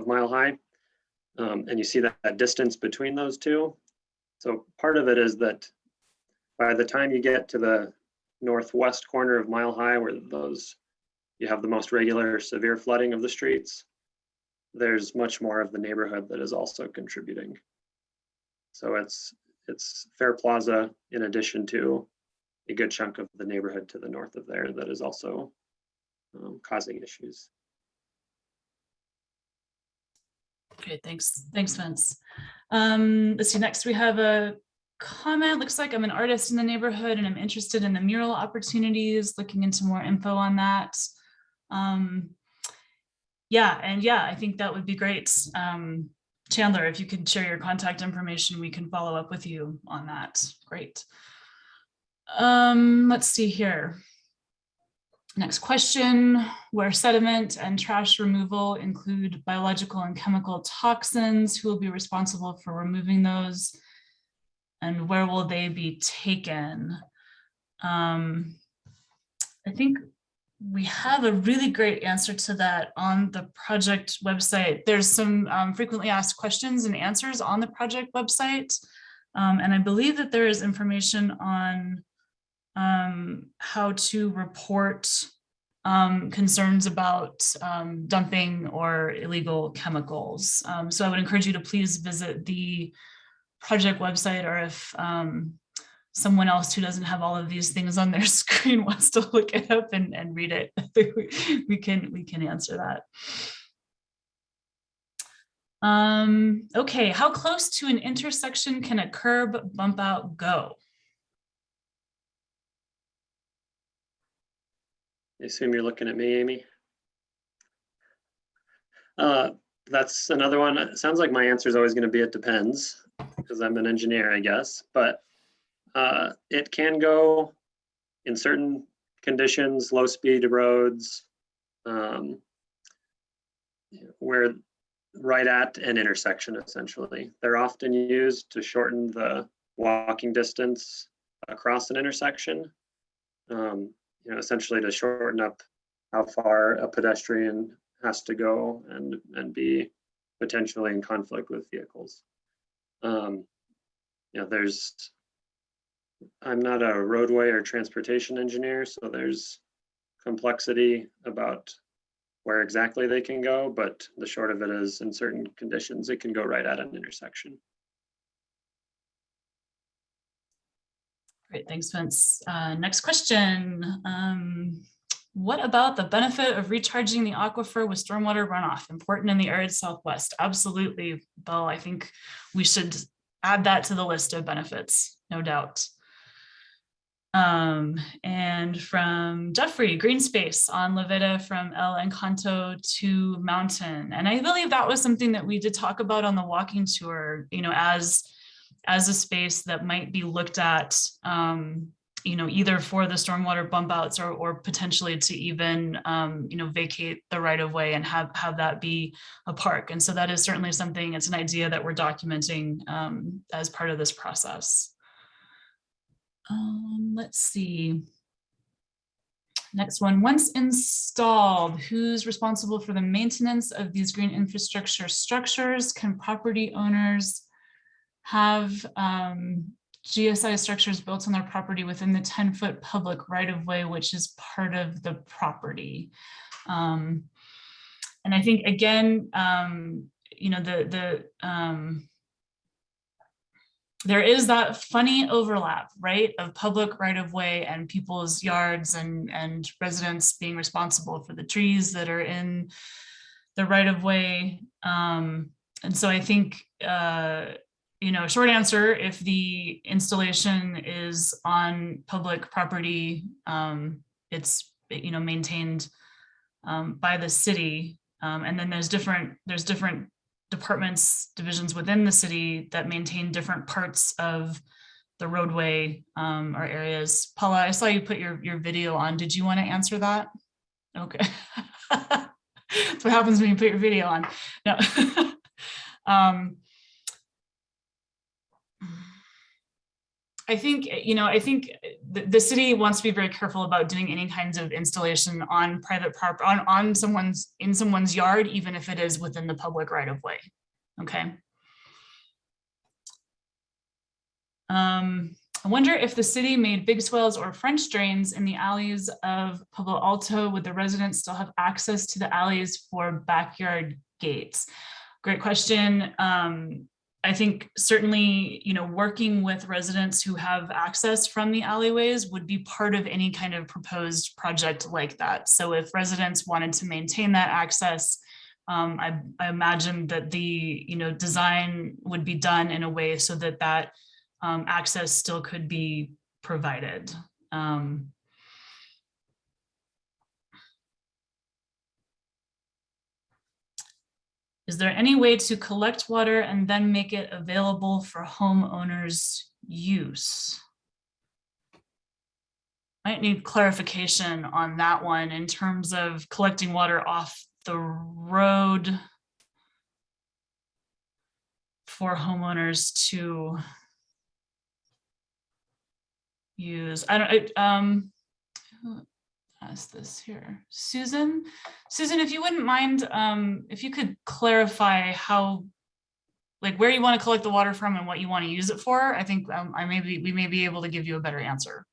Mile High. And you see that distance between those two. So part of it is that by the time you get to the northwest corner of Mile High, where you have the most regular severe flooding of the streets, there's much more of the neighborhood that is also contributing. So it's Fair Plaza in addition to a good chunk of the neighborhood to the north of there that is also causing issues. Great, thanks, Vince. Let's see, next we have a comment. Looks like I'm an artist in the neighborhood and I'm interested in the mural opportunities, looking into more info on that. Yeah, I think that would be great. Chandler, if you could share your contact information, we can follow up with you on that. Great. Let's see here. Next question, where sediment and trash removal include biological and chemical toxins, who will be responsible for removing those and where will they be taken? I think we have a really great answer to that on the project website. There's some frequently asked questions and answers on the project website. And I believe that there is information on how to report concerns about dumping or illegal chemicals. So I would encourage you to please visit the project website, or if someone else who doesn't have all of these things on their screen wants to look it up and read it, we can answer that. Okay, how close to an intersection can a curb bump out go? I assume you're looking at me, Amy. That's another one. It sounds like my answer is always going to be it depends, because I'm an engineer, I guess. But it can go in certain conditions, low speed roads, where right at an intersection, essentially. They're often used to shorten the walking distance across an intersection. Essentially to shorten up how far a pedestrian has to go and be potentially in conflict with vehicles. I'm not a roadway or transportation engineer, so there's complexity about where exactly they can go, but the short of it is in certain conditions, it can go right at an intersection. Great, thanks, Vince. Next question. What about the benefit of recharging the aquifer with stormwater runoff? Important in the arid Southwest. Absolutely, Bill. I think we should add that to the list of benefits, no doubt. And from Jeffrey, green space on La Veta from El Encanto to Mountain. And I believe that was something that we did talk about on the walking tour, you know, as a space that might be looked at, you know, either for the stormwater bump outs or potentially to even, you know, vacate the right of way and have that be a park. And so that is certainly something, it's an idea that we're documenting as part of this process. Let's see. Next one, once installed, who's responsible for the maintenance of these green infrastructure structures? Can property owners have GSI structures built on their property within the 10-foot public right-of-way, which is part of the property? And I think, again, you know, there is that funny overlap, right, of public right-of-way and people's yards and residents being responsible for the trees that are in the right-of-way. And so I think, you know, short answer, if the installation is on public property, it's, you know, maintained by the city. And then there's different departments, divisions within the city that maintain different parts of the roadway or areas. Paula, I saw you put your video on. Did you want to answer that? Okay. That's what happens when you put your video on. No. I think, you know, I think the city wants to be very careful about doing any kinds of installation on private property, in someone's yard, even if it is within the public right of way. Okay. I wonder if the city made big swales or French drains in the alleys of Pueblo Alto, would the residents still have access to the alleys for backyard gates? Great question. I think certainly, you know, working with residents who have access from the alleyways would be part of any kind of proposed project like that. So if residents wanted to maintain that access, I imagine that the, you know, design would be done in a way so that that access still could be provided. Is there any way to collect water and then make it available for homeowners' use? Might need clarification on that one in terms of collecting water off the road for homeowners to use. I don't, ask this here. Susan, if you wouldn't mind, if you could clarify how, like where you want to collect the water from and what you want to use it for, I think we may be able to give you a better answer.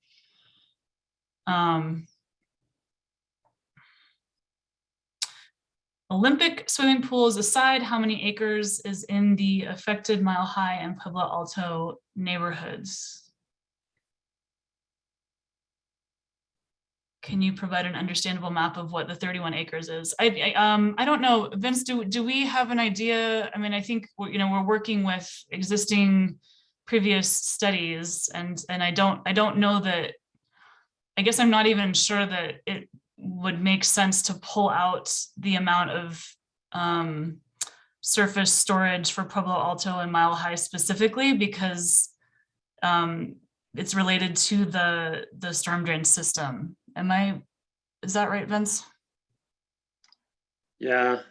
Olympic swimming pools aside, how many acres is in the affected Mile High and Pueblo Alto neighborhoods? Can you provide an understandable map of what the 31 acres is? I don't know, Vince, do we have an idea? I mean, I think you know, we're working with existing previous studies and I don't know that, I guess I'm not even sure that it would make sense to pull out the amount of surface storage for Pueblo Alto and Mile High specifically because it's related to the storm drain system. Is that right, Vince? Yeah.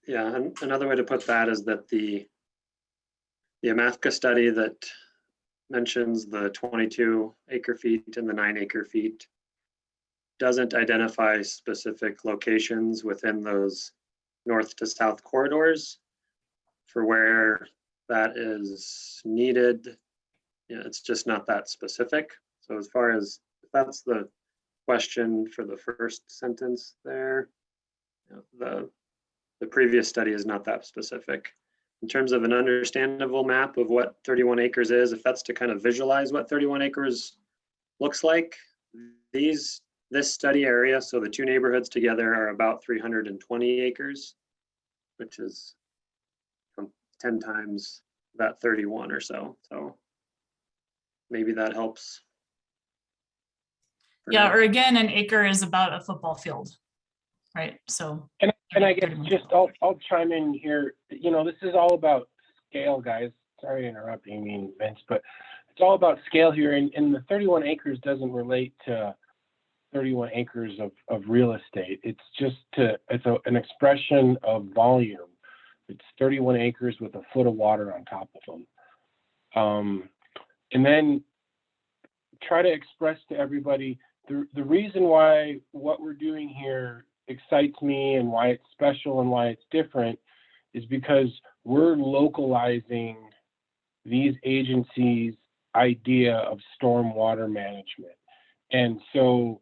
And another way to put that is that the AMAFCA study that mentions the 22 acre feet and the 9 acre feet doesn't identify specific locations within those north to south corridors for where that is needed. Yeah, it's just not that specific. So as far as if that's the question for the first sentence there, you know, the previous study is not that specific. In terms of an understandable map of what 31 acres is, if that's to kind of visualize what 31 acres looks like, these this study area, so the two neighborhoods together are about 320 acres, which is 10 times that 31 or so. So maybe that helps. Yeah, or again, an acre is about a football field, right? So. And I guess just I'll chime in here. You know, this is all about scale, guys. Sorry to interrupt, Amy and Vince, but it's all about scale here. And the 31 acres doesn't relate to 31 acres of real estate. It's just an expression of volume. It's 31 acres with a foot of water on top of them. And then try to express to everybody the reason why what we're doing here excites me and why it's special and why it's different is because we're localizing these agencies' idea of stormwater management. And so,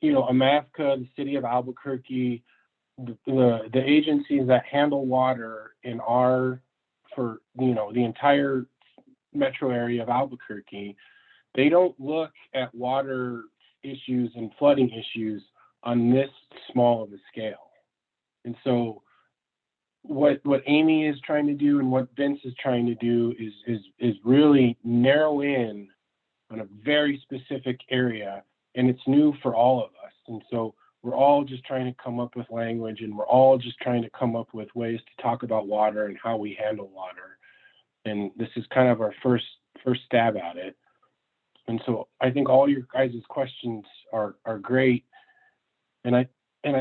you know, AMAFCA, the city of Albuquerque, the agencies that handle water for the entire metro area of Albuquerque, they don't look at water issues and flooding issues on this small of a scale. And so what Amy is trying to do and what Vince is trying to do is really narrow in on a very specific area, and it's new for all of us. And so we're all just trying to come up with language, and we're all just trying to come up with ways to talk about water and how we handle water. And this is kind of our first stab at it. And so I think all your guys' questions are great. And I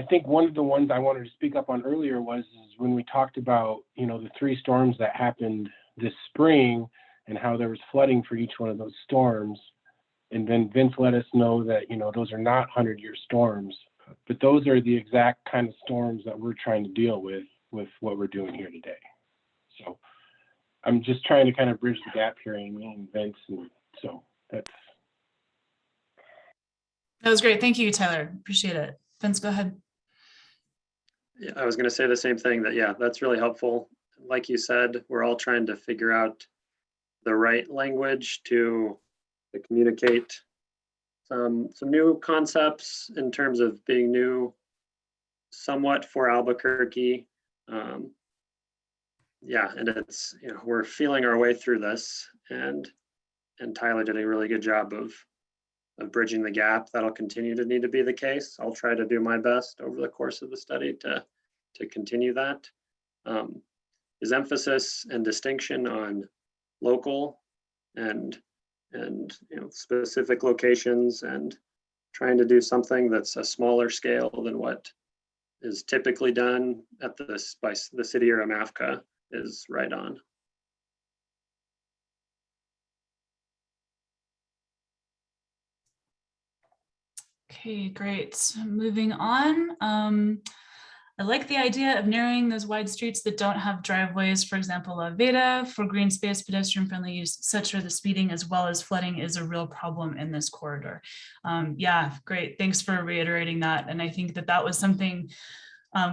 think one of the ones I wanted to speak up on earlier was when we talked about, you know, the 3 storms that happened this spring and how there was flooding for each one of those storms. And then Vince let us know that, you know, those are not 100-year storms, but those are the exact kind of storms that we're trying to deal with what we're doing here today. So I'm just trying to kind of bridge the gap here, Amy and Vince. And so that was great. Thank you, Tyler. Appreciate it. Vince, go ahead. Yeah, I was going to say the same thing, that, yeah, that's really helpful. Like you said, we're all trying to figure out the right language to communicate some new concepts in terms of being new somewhat for Albuquerque. Yeah, and it's, you know, we're feeling our way through this, and Tyler did a really good job of bridging the gap. That'll continue to need to be the case. I'll try to do my best over the course of the study to continue that. His emphasis and distinction on local and you know, specific locations, and trying to do something that's a smaller scale than what is typically done at by the city or AMAFCA is right on. Okay, great. Moving on. I like the idea of narrowing those wide streets that don't have driveways, for example, La Veda, for green space, pedestrian-friendly use, etc. The speeding as well as flooding is a real problem in this corridor. Yeah, great. Thanks for reiterating that. And I think that was something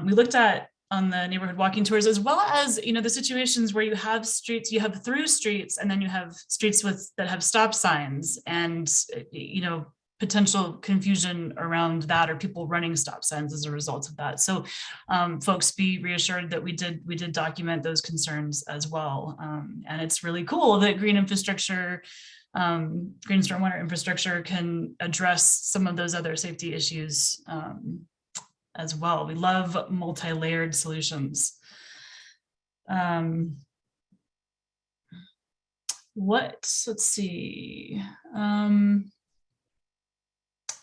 we looked at on the neighborhood walking tours, as well as, you know, the situations where you have streets, you have through streets, and then you have streets that have stop signs, and, you know, potential confusion around that, or people running stop signs as a result of that. So folks, be reassured that we did document those concerns as well. And it's really cool that green infrastructure, green stormwater infrastructure can address some of those other safety issues as well. We love multi-layered solutions. Let's see.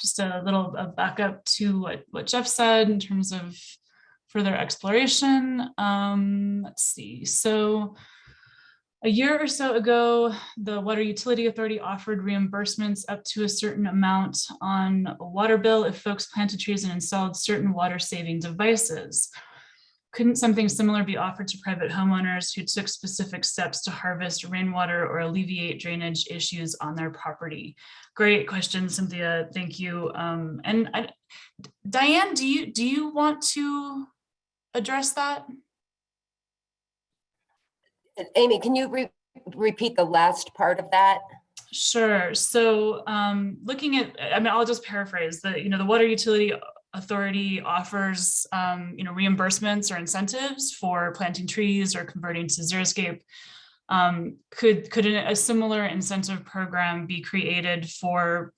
Just a little backup to what Jeff said in terms of further exploration. Let's see. So a year or so ago, the Water Utility Authority offered reimbursements up to a certain amount on a water bill if folks planted trees and installed certain water saving devices. Couldn't something similar be offered to private homeowners who took specific steps to harvest rainwater or alleviate drainage issues on their property? Great question, Cynthia. Thank you. Diane, do you want to address that? Amy, can you repeat the last part of that? Sure. So looking at, I mean, I'll just paraphrase the, the Water Utility Authority offers, reimbursements or incentives for planting trees or converting to xeriscape. Could a similar incentive program be created for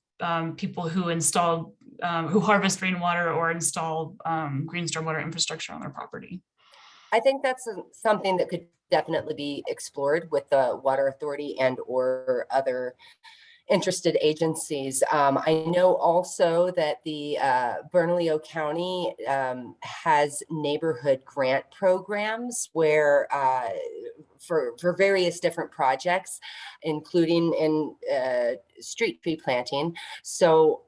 people who install, who harvest rainwater or install green stormwater infrastructure on their property? I think that's something that could definitely be explored with the Water Authority and or other interested agencies. I know also that the Bernalillo County has neighborhood grant programs where for various different projects, including in street tree planting. So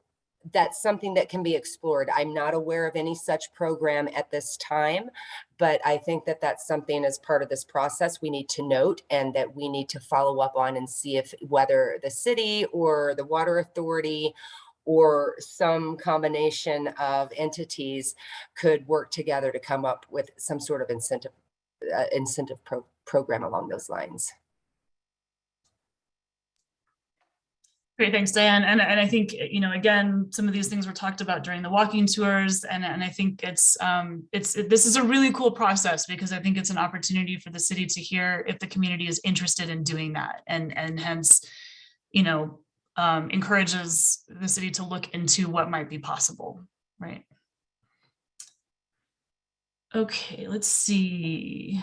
that's something that can be explored. I'm not aware of any such program at this time, but I think that that's something as part of this process we need to note and that we need to follow up on and see if whether the city or the Water Authority or some combination of entities could work together to come up with some sort of incentive program along those lines. Great, thanks, Diane. And I think, again, some of these things were talked about during the walking tours, and I think this is a really cool process because I think it's an opportunity for the city to hear if the community is interested in doing that, and hence, encourages the city to look into what might be possible, right? Okay, let's see.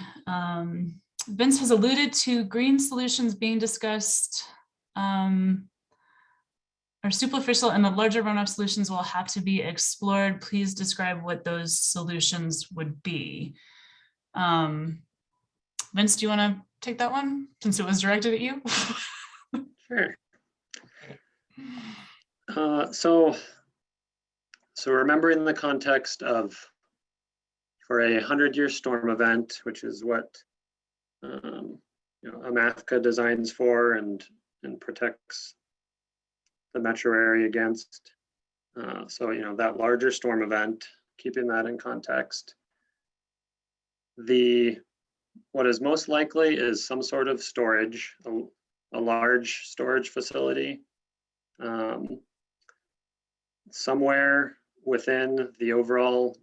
Vince has alluded to green solutions being discussed. Are superficial and the larger runoff solutions will have to be explored. Please describe what those solutions would be. Vince, do you want to take that one since it was directed at you? Sure. So remember in the context of for a 100-year storm event, which is what AMAFCA designs for and protects the metro area against. So that larger storm event, keeping that in context. What is most likely is some sort of storage, a large storage facility, somewhere within the overall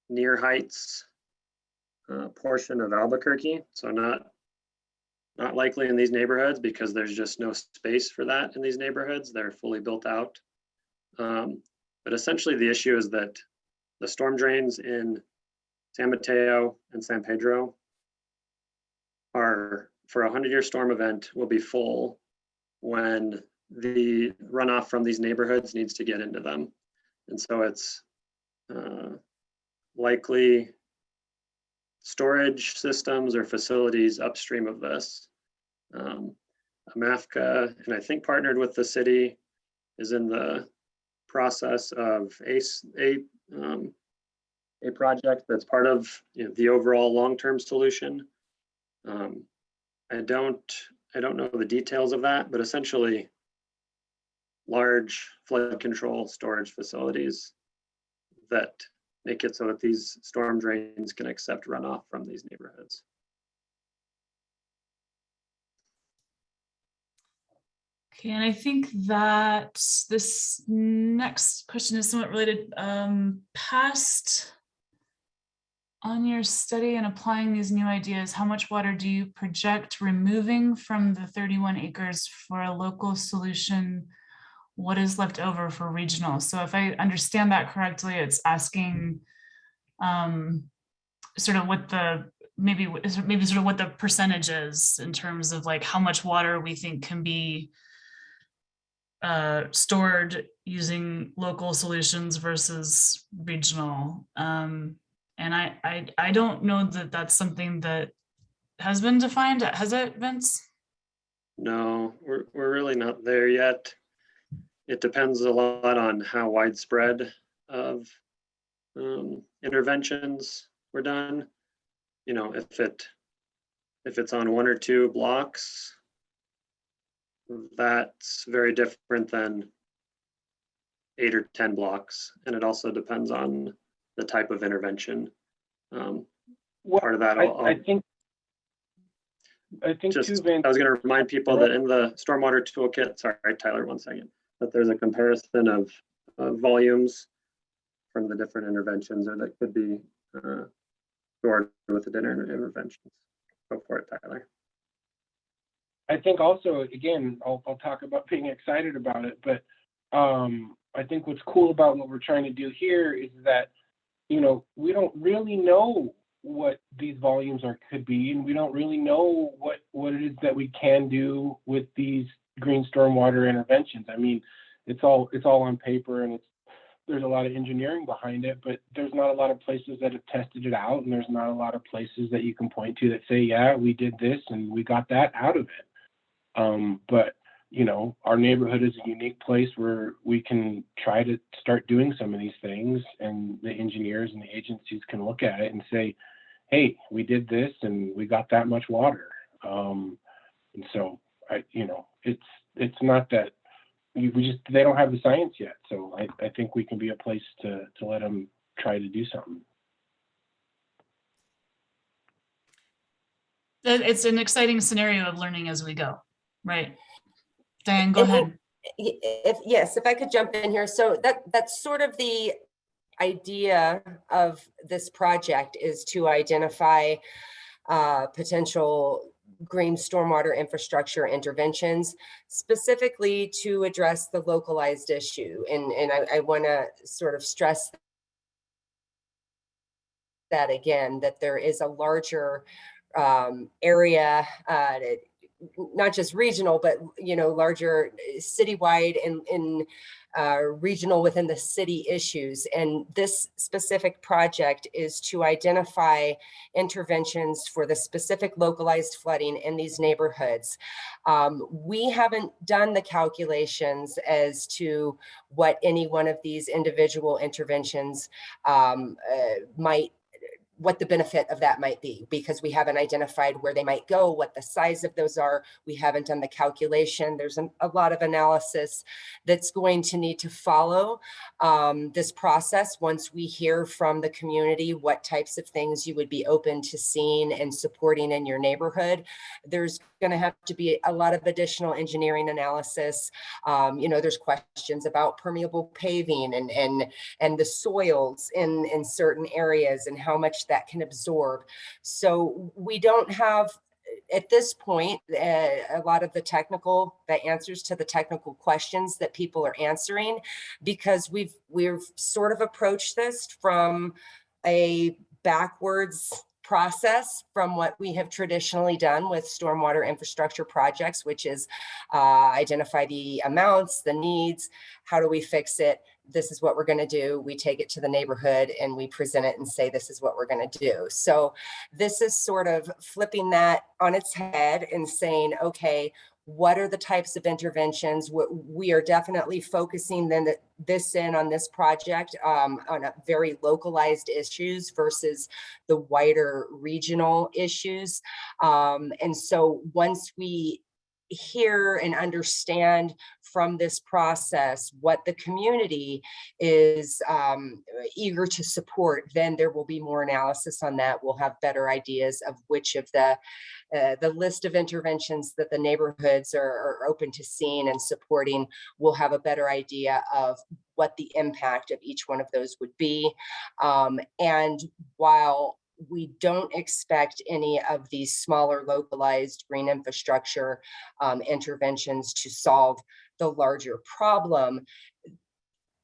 near heights portion of Albuquerque. So not likely in these neighborhoods because there's just no space for that in these neighborhoods. They're fully built out. But essentially the issue is that the storm drains in San Mateo and San Pedro are, for a 100-year storm event, will be full when the runoff from these neighborhoods needs to get into them. And so it's likely storage systems or facilities upstream of this. AMAFCA, and I think partnered with the city, is in the process of a project that's part of the overall long-term solution. I don't know the details of that, but essentially large flood control storage facilities that make it so that these storm drains can accept runoff from these neighborhoods. Okay, and I think that this next question is somewhat related. Past on your study and applying these new ideas, how much water do you project removing from the 31 acres for a local solution? What is left over for regional? So if I understand that correctly, it's asking sort of what the maybe sort of what the percentage is in terms of like how much water we think can be stored using local solutions versus regional. And I don't know that that's something that has been defined. Has it, Vince? No, we're really not there yet. It depends a lot on how widespread of interventions were done. If it's on 1 or 2 blocks, that's very different than 8 or 10 blocks. And it also depends on the type of intervention. Well, Part of that, I think I think Just, too, Vince, I was going to remind people that in the stormwater toolkit, sorry, Tyler, 1 second, that there's a comparison of volumes from the different interventions, or that could be stored with the different interventions. Go for it, Tyler. I think also, again, I'll talk about being excited about it, but I think what's cool about what we're trying to do here is that, you know, we don't really know what these volumes could be, and we don't really know what it is that we can do with these green stormwater interventions. I mean, it's all on paper, and there's a lot of engineering behind it, but there's not a lot of places that have tested it out, and there's not a lot of places that you can point to that say, yeah, we did this and we got that out of it. But you know, our neighborhood is a unique place where we can try to start doing some of these things, and the engineers and the agencies can look at it and say, hey, we did this and we got that much water. And so it's not that they don't have the science yet. So I think we can be a place to let them try to do something. It's an exciting scenario of learning as we go, right? Diane, go ahead. If I could jump in here. So that's sort of the idea of this project, is to identify potential green stormwater infrastructure interventions, specifically to address the localized issue. And I want to sort of stress that again, that there is a larger area, not just regional, but larger citywide and regional within the city issues. And this specific project is to identify interventions for the specific localized flooding in these neighborhoods. We haven't done the calculations as to what any one of these individual interventions what the benefit of that might be, because we haven't identified where they might go, what the size of those are. We haven't done the calculation. There's a lot of analysis that's going to need to follow this process once we hear from the community what types of things you would be open to seeing and supporting in your neighborhood. There's going to have to be a lot of additional engineering analysis. There's questions about permeable paving and the soils in certain areas and how much that can absorb. So we don't have, at this point, a lot of the answers to the technical questions that people are answering, because we've sort of approached this from a backwards process from what we have traditionally done with stormwater infrastructure projects, which is identify the amounts, the needs, how do we fix it? This is what we're going to do. We take it to the neighborhood and we present it and say, this is what we're going to do. So this is sort of flipping that on its head and saying, okay, what are the types of interventions? We are definitely focusing this on this project on a very localized issues versus the wider regional issues. And so once we hear and understand from this process what the community is eager to support, then there will be more analysis on that. We'll have better ideas of which of the list of interventions that the neighborhoods are open to seeing and supporting. We'll have a better idea of what the impact of each one of those would be. And while we don't expect any of these smaller localized green infrastructure interventions to solve the larger problem,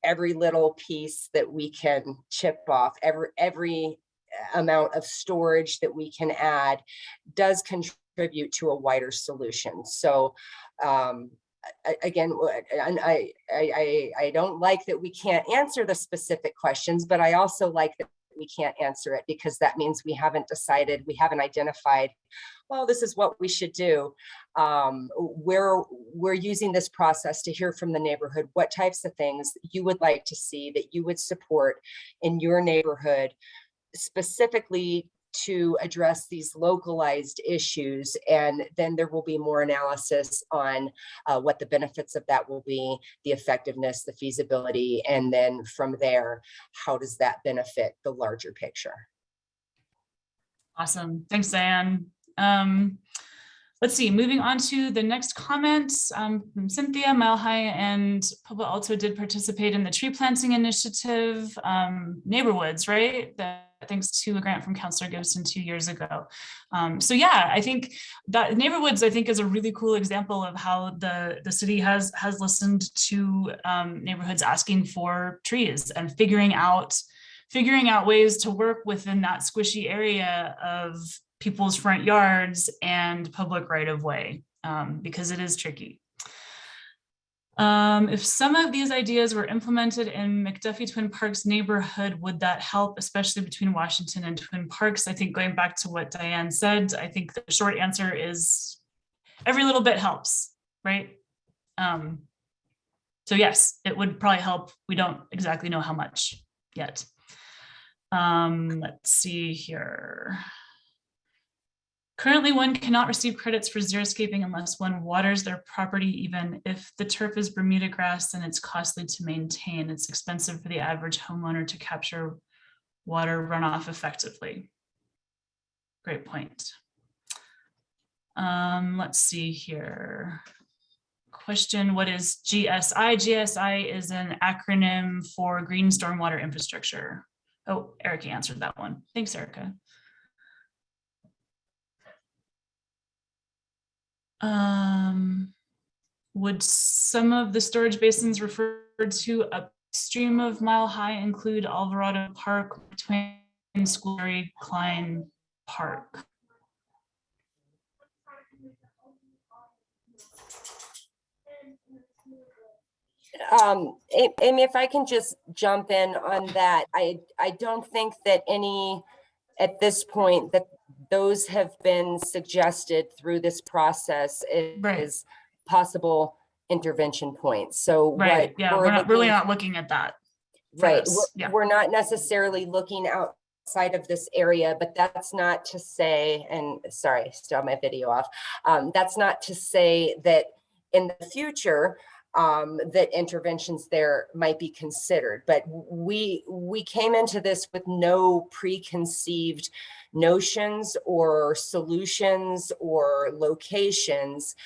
every little piece that we can chip off, every amount of storage that we can add does contribute to a wider solution. So again, I don't like that we can't answer the specific questions, but I also like that we can't answer it, because that means we haven't decided, we haven't identified, well, this is what we should do. We're using this process to hear from the neighborhood what types of things you would like to see, that you would support in your neighborhood, specifically to address these localized issues. And then there will be more analysis on what the benefits of that will be, the effectiveness, the feasibility, and then from there, how does that benefit the larger picture? Awesome. Thanks, Diane. Let's see, moving on to the next comment from Cynthia. Mile High and Pueblo Alto did participate in the tree planting initiative, neighborhoods, right? Thanks to a grant from Councillor Gibson 2 years ago. So yeah, I think that neighborhoods, I think, is a really cool example of how the city has listened to neighborhoods asking for trees and figuring out ways to work within that squishy area of people's front yards and public right of way, because it is tricky. If some of these ideas were implemented in McDuffie Twin Parks neighborhood, would that help, especially between Washington and Twin Parks? I think going back to what Diane said, I think the short answer is every little bit helps, right? So yes, it would probably help. We don't exactly know how much yet. Let's see here. Currently, one cannot receive credits for xeriscaping unless one waters their property, even if the turf is Bermuda grass and it's costly to maintain. It's expensive for the average homeowner to capture water runoff effectively. Great point. Let's see here. Question, what is GSI? GSI is an acronym for Green Stormwater Infrastructure. Oh, Erica answered that one. Thanks, Erica. Would some of the storage basins referred to upstream of Mile High include Alvarado Park, between Schoolbury, Klein Park? Amy, if I can just jump in on that, I don't think that any, at this point, that those have been suggested through this process is possible intervention points. So right, yeah, we're not really not looking at that. Right, we're not necessarily looking outside of this area, but that's not to say, and sorry, still have my video off. That's not to say that in the future, that interventions there might be considered, but we came into this with no preconceived notions or solutions or locations.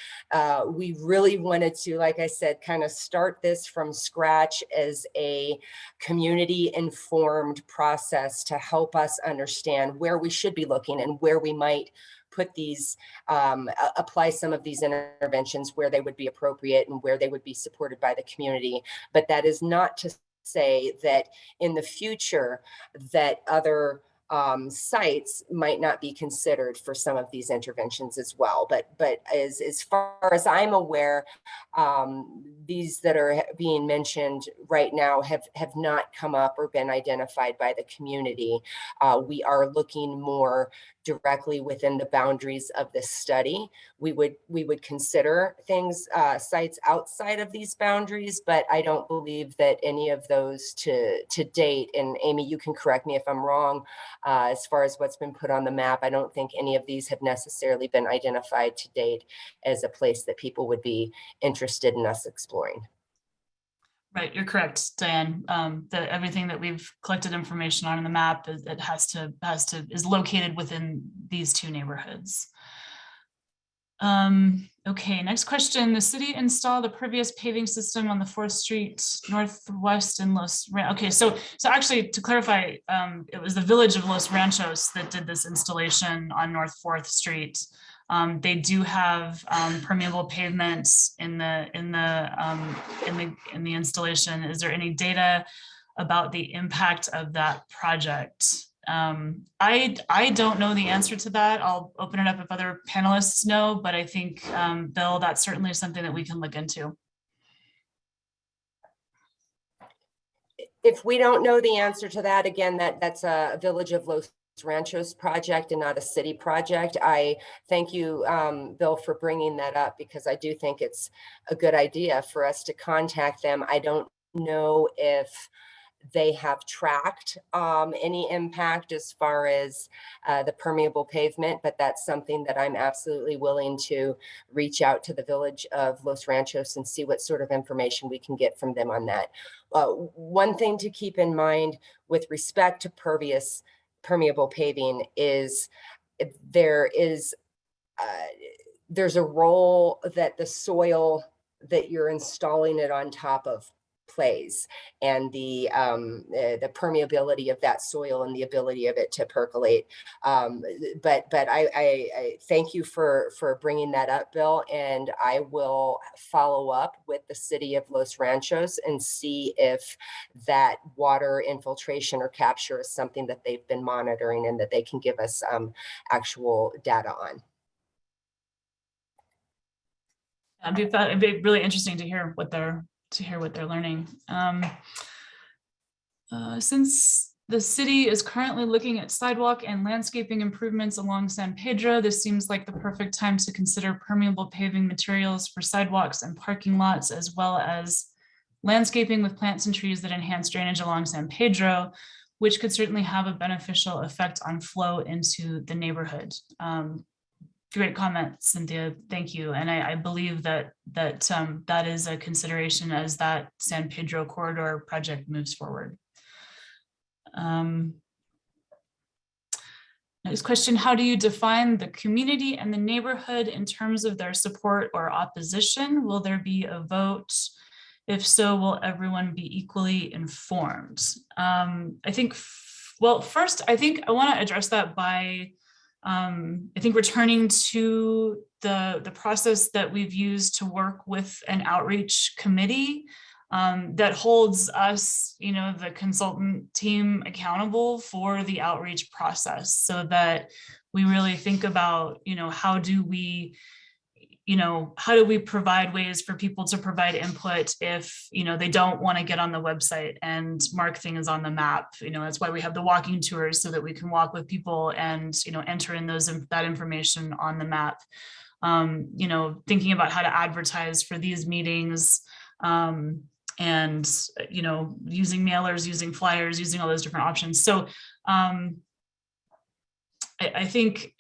We really wanted to, like I said, kind of start this from scratch as a community informed process to help us understand where we should be looking and where we might put these, apply some of these interventions where they would be appropriate and where they would be supported by the community. But that is not to say that in the future that other sites might not be considered for some of these interventions as well. But as far as I'm aware, these that are being mentioned right now have not come up or been identified by the community. We are looking more directly within the boundaries of this study. We would consider things, sites outside of these boundaries, but I don't believe that any of those to date, and Amy, you can correct me if I'm wrong, as far as what's been put on the map, I don't think any of these have necessarily been identified to date as a place that people would be interested in us exploring. Right, you're correct, Diane. Everything that we've collected information on in the map, it is located within these two neighborhoods. Okay, next question. The city installed a previous paving system on the 4th Street Northwest in Los Ranchos. Okay, so actually to clarify, it was the village of Los Ranchos that did this installation on North 4th Street. They do have permeable pavements in the installation. Is there any data about the impact of that project? I don't know the answer to that. I'll open it up if other panelists know, but I think, Bill, that's certainly something that we can look into. If we don't know the answer to that, again, that's a Village of Los Ranchos project and not a city project. I thank you, Bill, for bringing that up, because I do think it's a good idea for us to contact them. I don't know if they have tracked any impact as far as the permeable pavement, but that's something that I'm absolutely willing to reach out to the Village of Los Ranchos and see what sort of information we can get from them on that. One thing to keep in mind with respect to permeable paving is there is there's a role that the soil that you're installing it on top of plays, and the permeability of that soil and the ability of it to percolate. But I thank you for bringing that up, Bill, and I will follow up with the city of Los Ranchos and see if that water infiltration or capture is something that they've been monitoring and that they can give us actual data on. It'd be really interesting to hear what they're learning. Since the city is currently looking at sidewalk and landscaping improvements along San Pedro, this seems like the perfect time to consider permeable paving materials for sidewalks and parking lots, as well as landscaping with plants and trees that enhance drainage along San Pedro, which could certainly have a beneficial effect on flow into the neighborhood. Great comment, Cynthia. Thank you. And I believe that is a consideration as that San Pedro corridor project moves forward. Next question, how do you define the community and the neighborhood in terms of their support or opposition? Will there be a vote? If so, will everyone be equally informed? I think, well, first, I think I want to address that by I think returning to the process that we've used to work with an outreach committee that holds us, the consultant team accountable for the outreach process, so that we really think about, how do we provide ways for people to provide input if, they don't want to get on the website and mark things on the map. That's why we have the walking tours, so that we can walk with people and, enter in that information on the map. Thinking about how to advertise for these meetings, and, using mailers, using flyers, using all those different options. So I think,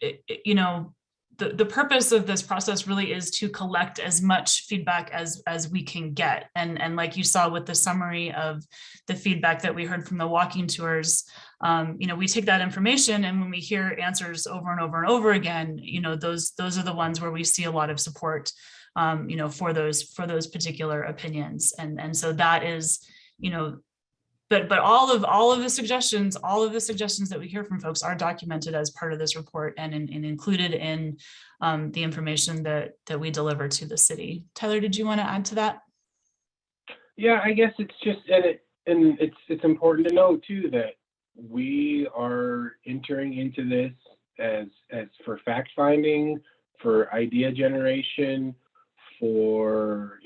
the purpose of this process really is to collect as much feedback as we can get. And like you saw with the summary of the feedback that we heard from the walking tours, we take that information, and when we hear answers over and over and over again, those are the ones where we see a lot of support, for those particular opinions. And so that is, but all of the suggestions that we hear from folks are documented as part of this report and included in the information that we deliver to the city. Tyler, did you want to add to that? Yeah, I guess it's just, and it's important to know too that we are entering into this as for fact finding, for idea generation, for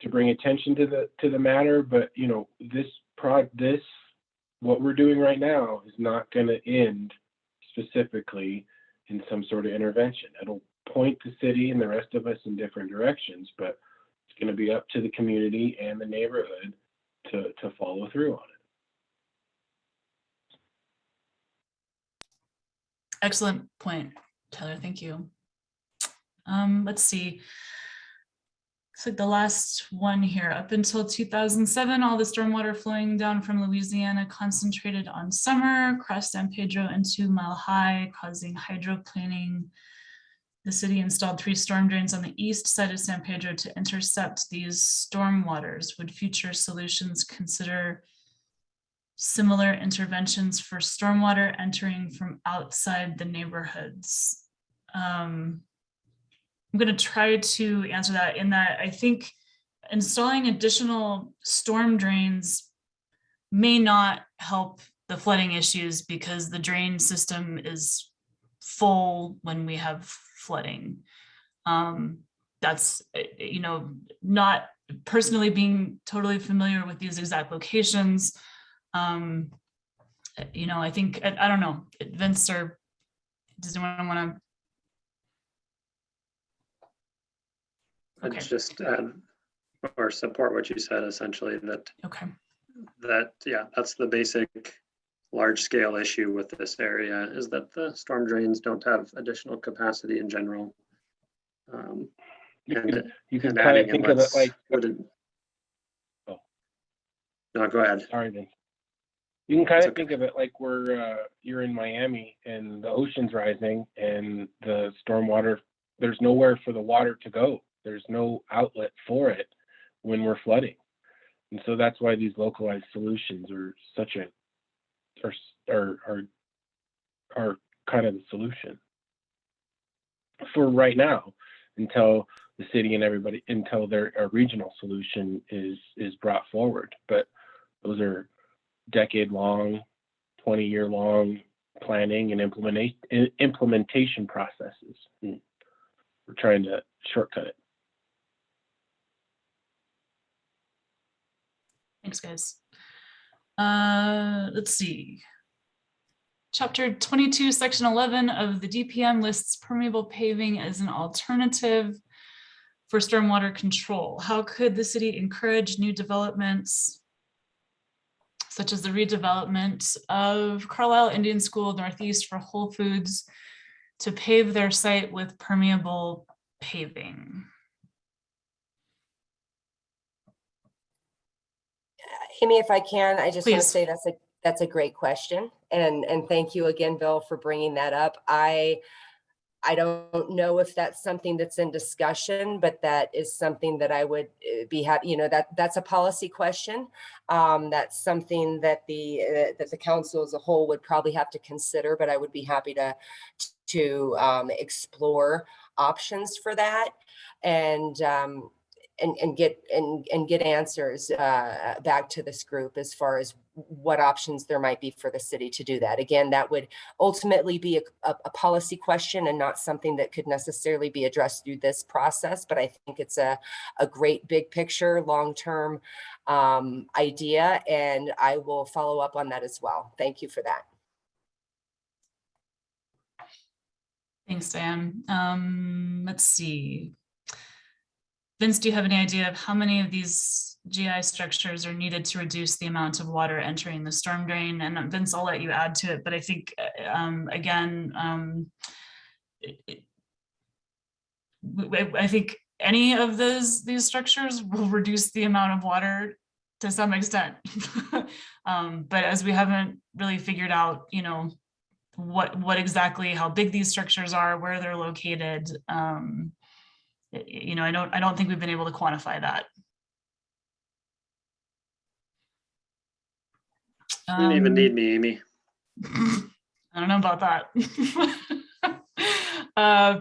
to bring attention to the matter. But this what we're doing right now is not going to end specifically in some sort of intervention. It'll point the city and the rest of us in different directions, but it's going to be up to the community and the neighborhood to follow through on it. Excellent point, Tyler. Thank you. Let's see. Looks like the last one here. Up until 2007, all the stormwater flowing down from Louisiana concentrated on summer, crossed San Pedro into Mile High, causing hydroplaning. The city installed 3 storm drains on the east side of San Pedro to intercept these stormwaters. Would future solutions consider similar interventions for stormwater entering from outside the neighborhoods? I'm going to try to answer that in that I think installing additional storm drains may not help the flooding issues, because the drain system is full when we have flooding. That's, not personally being totally familiar with these exact locations. I think, I don't know, Vince, or does anyone want to? I'd just add or support what you said, essentially, that that's the basic large scale issue with this area, is that the storm drains don't have additional capacity in general. You can kind of think of it like, no, go ahead. Sorry, Vince. You can kind It's of think of it like you're in Miami and the ocean's rising and the stormwater, there's nowhere for the water to go. There's no outlet for it when we're flooding. And so that's why these localized solutions are such are kind of the solution for right now, until the city and everybody, until a regional solution is brought forward. But those are decade-long, 20-year-long planning and implementation processes. We're trying to shortcut it. Thanks, guys. Let's see. Chapter 22, section 11 of the DPM lists permeable paving as an alternative for stormwater control. How could the city encourage new developments, such as the redevelopment of Carlisle Indian School Northeast for Whole Foods, to pave their site with permeable paving? Amy, if I can, I just want to Please. say that's a great question. And thank you again, Bill, for bringing that up. I don't know if that's something that's in discussion, but that is something that I would be happy, that's a policy question. That's something that the council as a whole would probably have to consider, but I would be happy to explore options for that and get answers back to this group as far as what options there might be for the city to do that. Again, that would ultimately be a policy question and not something that could necessarily be addressed through this process. But I think it's a great big picture, long-term idea, and I will follow up on that as well. Thank you for that. Thanks, Diane. Let's see. Vince, do you have any idea of how many of these GI structures are needed to reduce the amount of water entering the storm drain? And Vince, I'll let you add to it, but I think, again, I think any of these structures will reduce the amount of water to some extent. But as we haven't really figured out, what exactly, how big these structures are, where they're located, I don't think we've been able to quantify that. You didn't even need me, Amy. I don't know about that.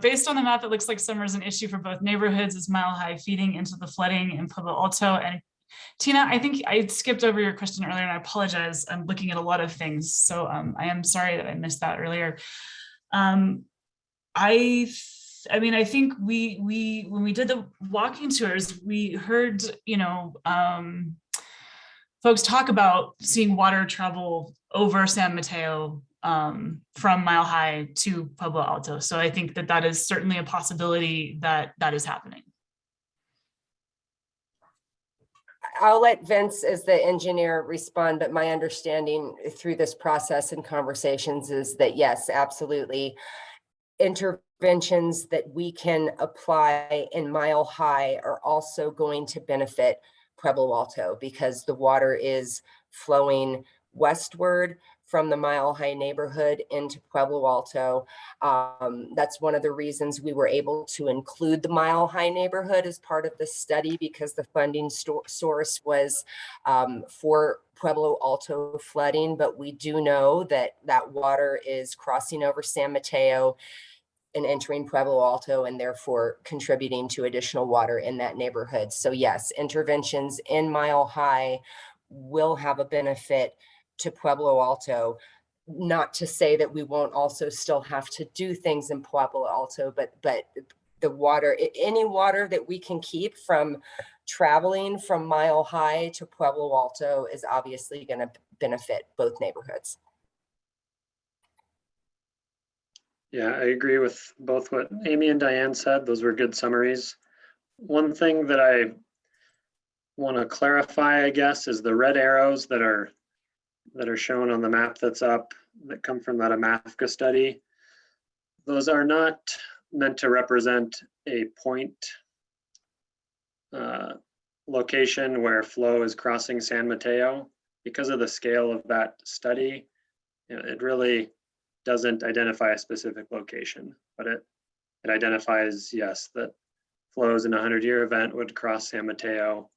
Based on the map, it looks like summer is an issue for both neighborhoods, as Mile High feeding into the flooding in Pueblo Alto. And Tina, I think I skipped over your question earlier, and I apologize. I'm looking at a lot of things, so I am sorry that I missed that earlier. I think we when we did the walking tours, we heard, folks talk about seeing water travel over San Mateo from Mile High to Pueblo Alto. So I think that is certainly a possibility that is happening. I'll let Vince as the engineer respond, but my understanding through this process and conversations is that yes, absolutely. Interventions that we can apply in Mile High are also going to benefit Pueblo Alto because the water is flowing westward from the Mile High neighborhood into Pueblo Alto. That's one of the reasons we were able to include the Mile High neighborhood as part of the study, because the funding source was for Pueblo Alto flooding. But we do know that that water is crossing over San Mateo and entering Pueblo Alto, and therefore contributing to additional water in that neighborhood. So yes, interventions in Mile High will have a benefit to Pueblo Alto. Not to say that we won't also still have to do things in Pueblo Alto, but the water, any water that we can keep from traveling from Mile High to Pueblo Alto is obviously going to benefit both neighborhoods. Yeah, I agree with both what Amy and Diane said. Those were good summaries. One thing that I want to clarify, I guess, is the red arrows that are shown on the map that's up, that come from that AMAFCA study. Those are not meant to represent a point location where flow is crossing San Mateo, because of the scale of that study, it really doesn't identify a specific location, but it identifies, yes, that flows in a 100-year event would cross San Mateo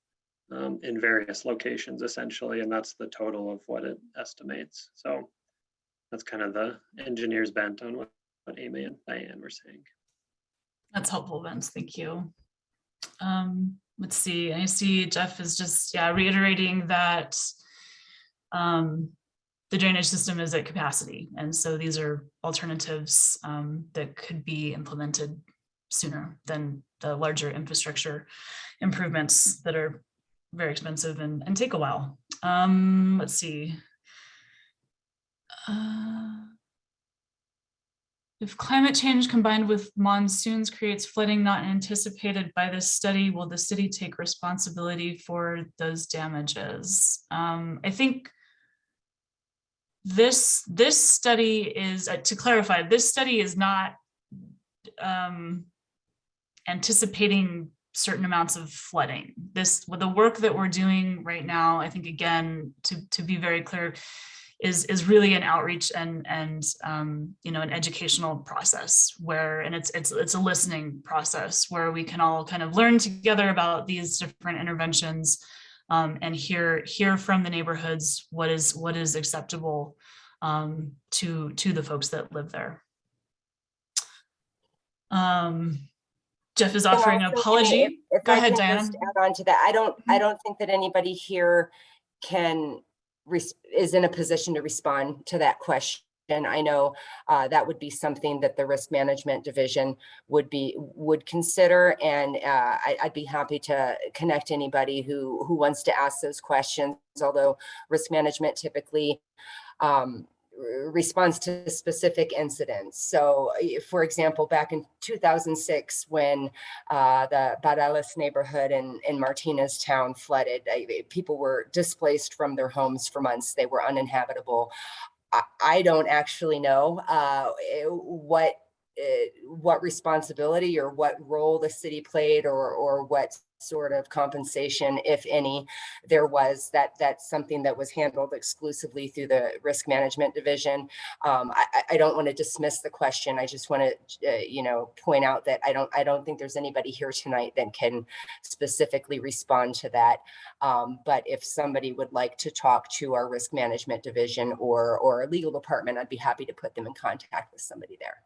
in various locations essentially, and that's the total of what it estimates. So that's kind of the engineer's bent on what Amy and Diane were saying. That's helpful, Vince. Thank you. Let's see. I see Jeff is just reiterating that the drainage system is at capacity, and so these are alternatives that could be implemented sooner than the larger infrastructure improvements that are very expensive and take a while. Let's see. If climate change combined with monsoons creates flooding not anticipated by this study, will the city take responsibility for those damages? I think this study is, to clarify, this study is not anticipating certain amounts of flooding. With the work that we're doing right now, I think, again, to be very clear, is really an outreach and an educational process and it's a listening process where we can all kind of learn together about these different interventions and hear from the neighborhoods what is acceptable to the folks that live there. Jeff is offering an apology. Go ahead, Diana. Just add on to that, I don't think that anybody here is in a position to respond to that question. I know that would be something that the risk management division would consider, and I'd be happy to connect anybody who wants to ask those questions. Although risk management typically responds to specific incidents. So, for example, back in 2006, when the Barelas neighborhood in Martinez town flooded, people were displaced from their homes for months. They were uninhabitable. I don't actually know what responsibility or what role the city played or what sort of compensation, if any, there was. That's something that was handled exclusively through the risk management division. I don't want to dismiss the question. I just want to point out that I don't think there's anybody here tonight that can specifically respond to that. But if somebody would like to talk to our risk management division or our legal department, I'd be happy to put them in contact with somebody there.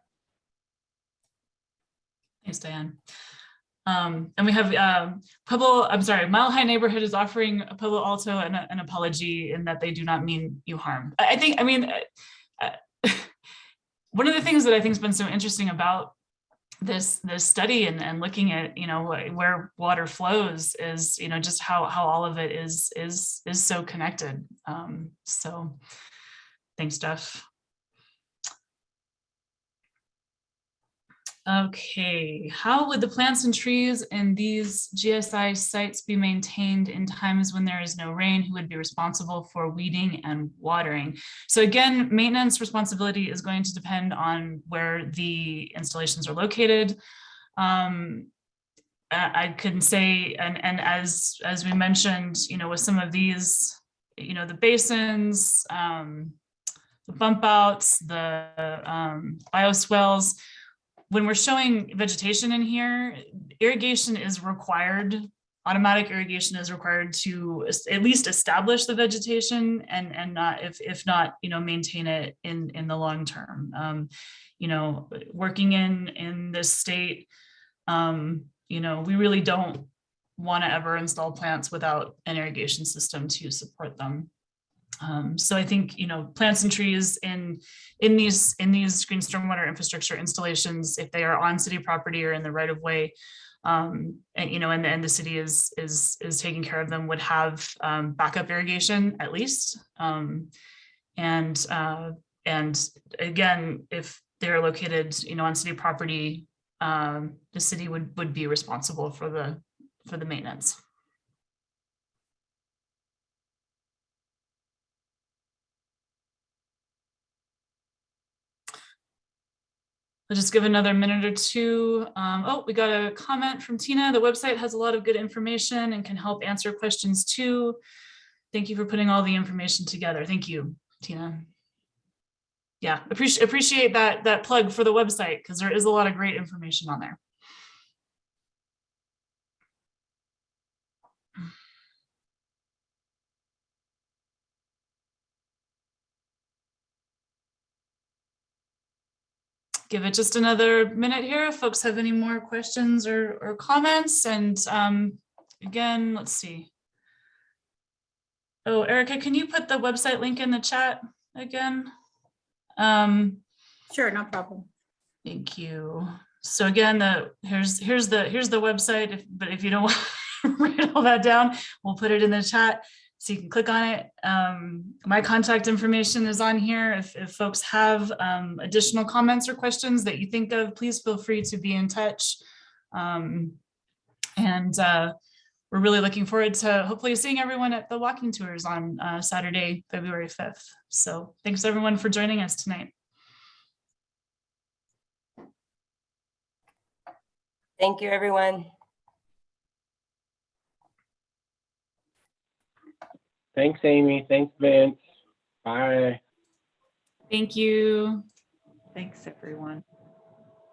Thanks, Diane. And we have Mile High neighborhood is offering Pueblo Alto an apology in that they do not mean you harm. One of the things that I think has been so interesting about this study and looking at where water flows is just how all of it is so connected. So thanks, Jeff. Okay, how would the plants and trees in these GSI sites be maintained in times when there is no rain? Who would be responsible for weeding and watering? So again, maintenance responsibility is going to depend on where the installations are located. I couldn't say, and as we mentioned, with some of these, the basins, the bump outs, the bioswells, when we're showing vegetation in here, irrigation is required. Automatic irrigation is required to at least establish the vegetation and not, if not, maintain it in the long term. Working in this state, we really don't want to ever install plants without an irrigation system to support them. So I think, plants and trees in these green stormwater infrastructure installations, if they are on city property or in the right of way, and the city is taking care of them, would have backup irrigation at least. And again, if they're located, on city property, the city would be responsible for the maintenance. I'll just give another minute or two. We got a comment from Tina. The website has a lot of good information and can help answer questions too. Thank you for putting all the information together. Thank you, Tina. Yeah, appreciate that plug for the website, because there is a lot of great information on there. Give it just another minute here if folks have any more questions or comments. And again, let's see. Oh, Erica, can you put the website link in the chat again? Sure, no problem. Thank you. So again, here's the website, but if you don't want to write all that down, we'll put it in the chat so you can click on it. My contact information is on here. If folks have additional comments or questions that you think of, please feel free to be in touch. We're really looking forward to hopefully seeing everyone at the walking tours on Saturday, February 5th. So thanks everyone for joining us tonight. Thank you, everyone. Thanks, Amy. Thanks, Vince. Bye. Thank you. Thanks, everyone.